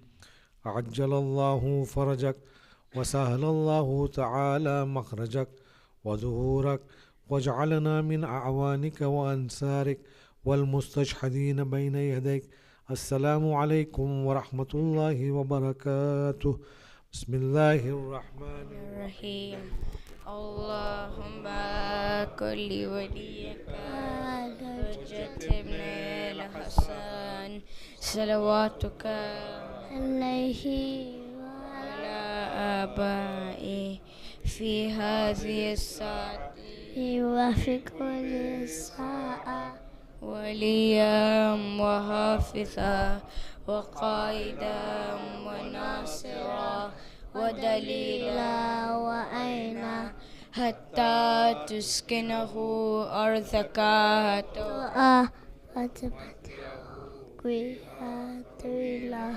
عجل الله فرجك وسهل الله تعالى مخرجك وظهورك واجعلنا من أعوانك وأنصارك والمستشهدين بين يديك. السلام عليكم ورحمة الله وبركاته. بسم الله الرحمن الرحيم. اللهم كل وليك حجة ابن الحسن صلواتك عليه وعلى آبائه في هذه الساعة وفي كل ساعة وليا وحافظا وقائدا وناصرا ودليلا وعينا حتى تسكنه أرضك وتمتعه بها طويلا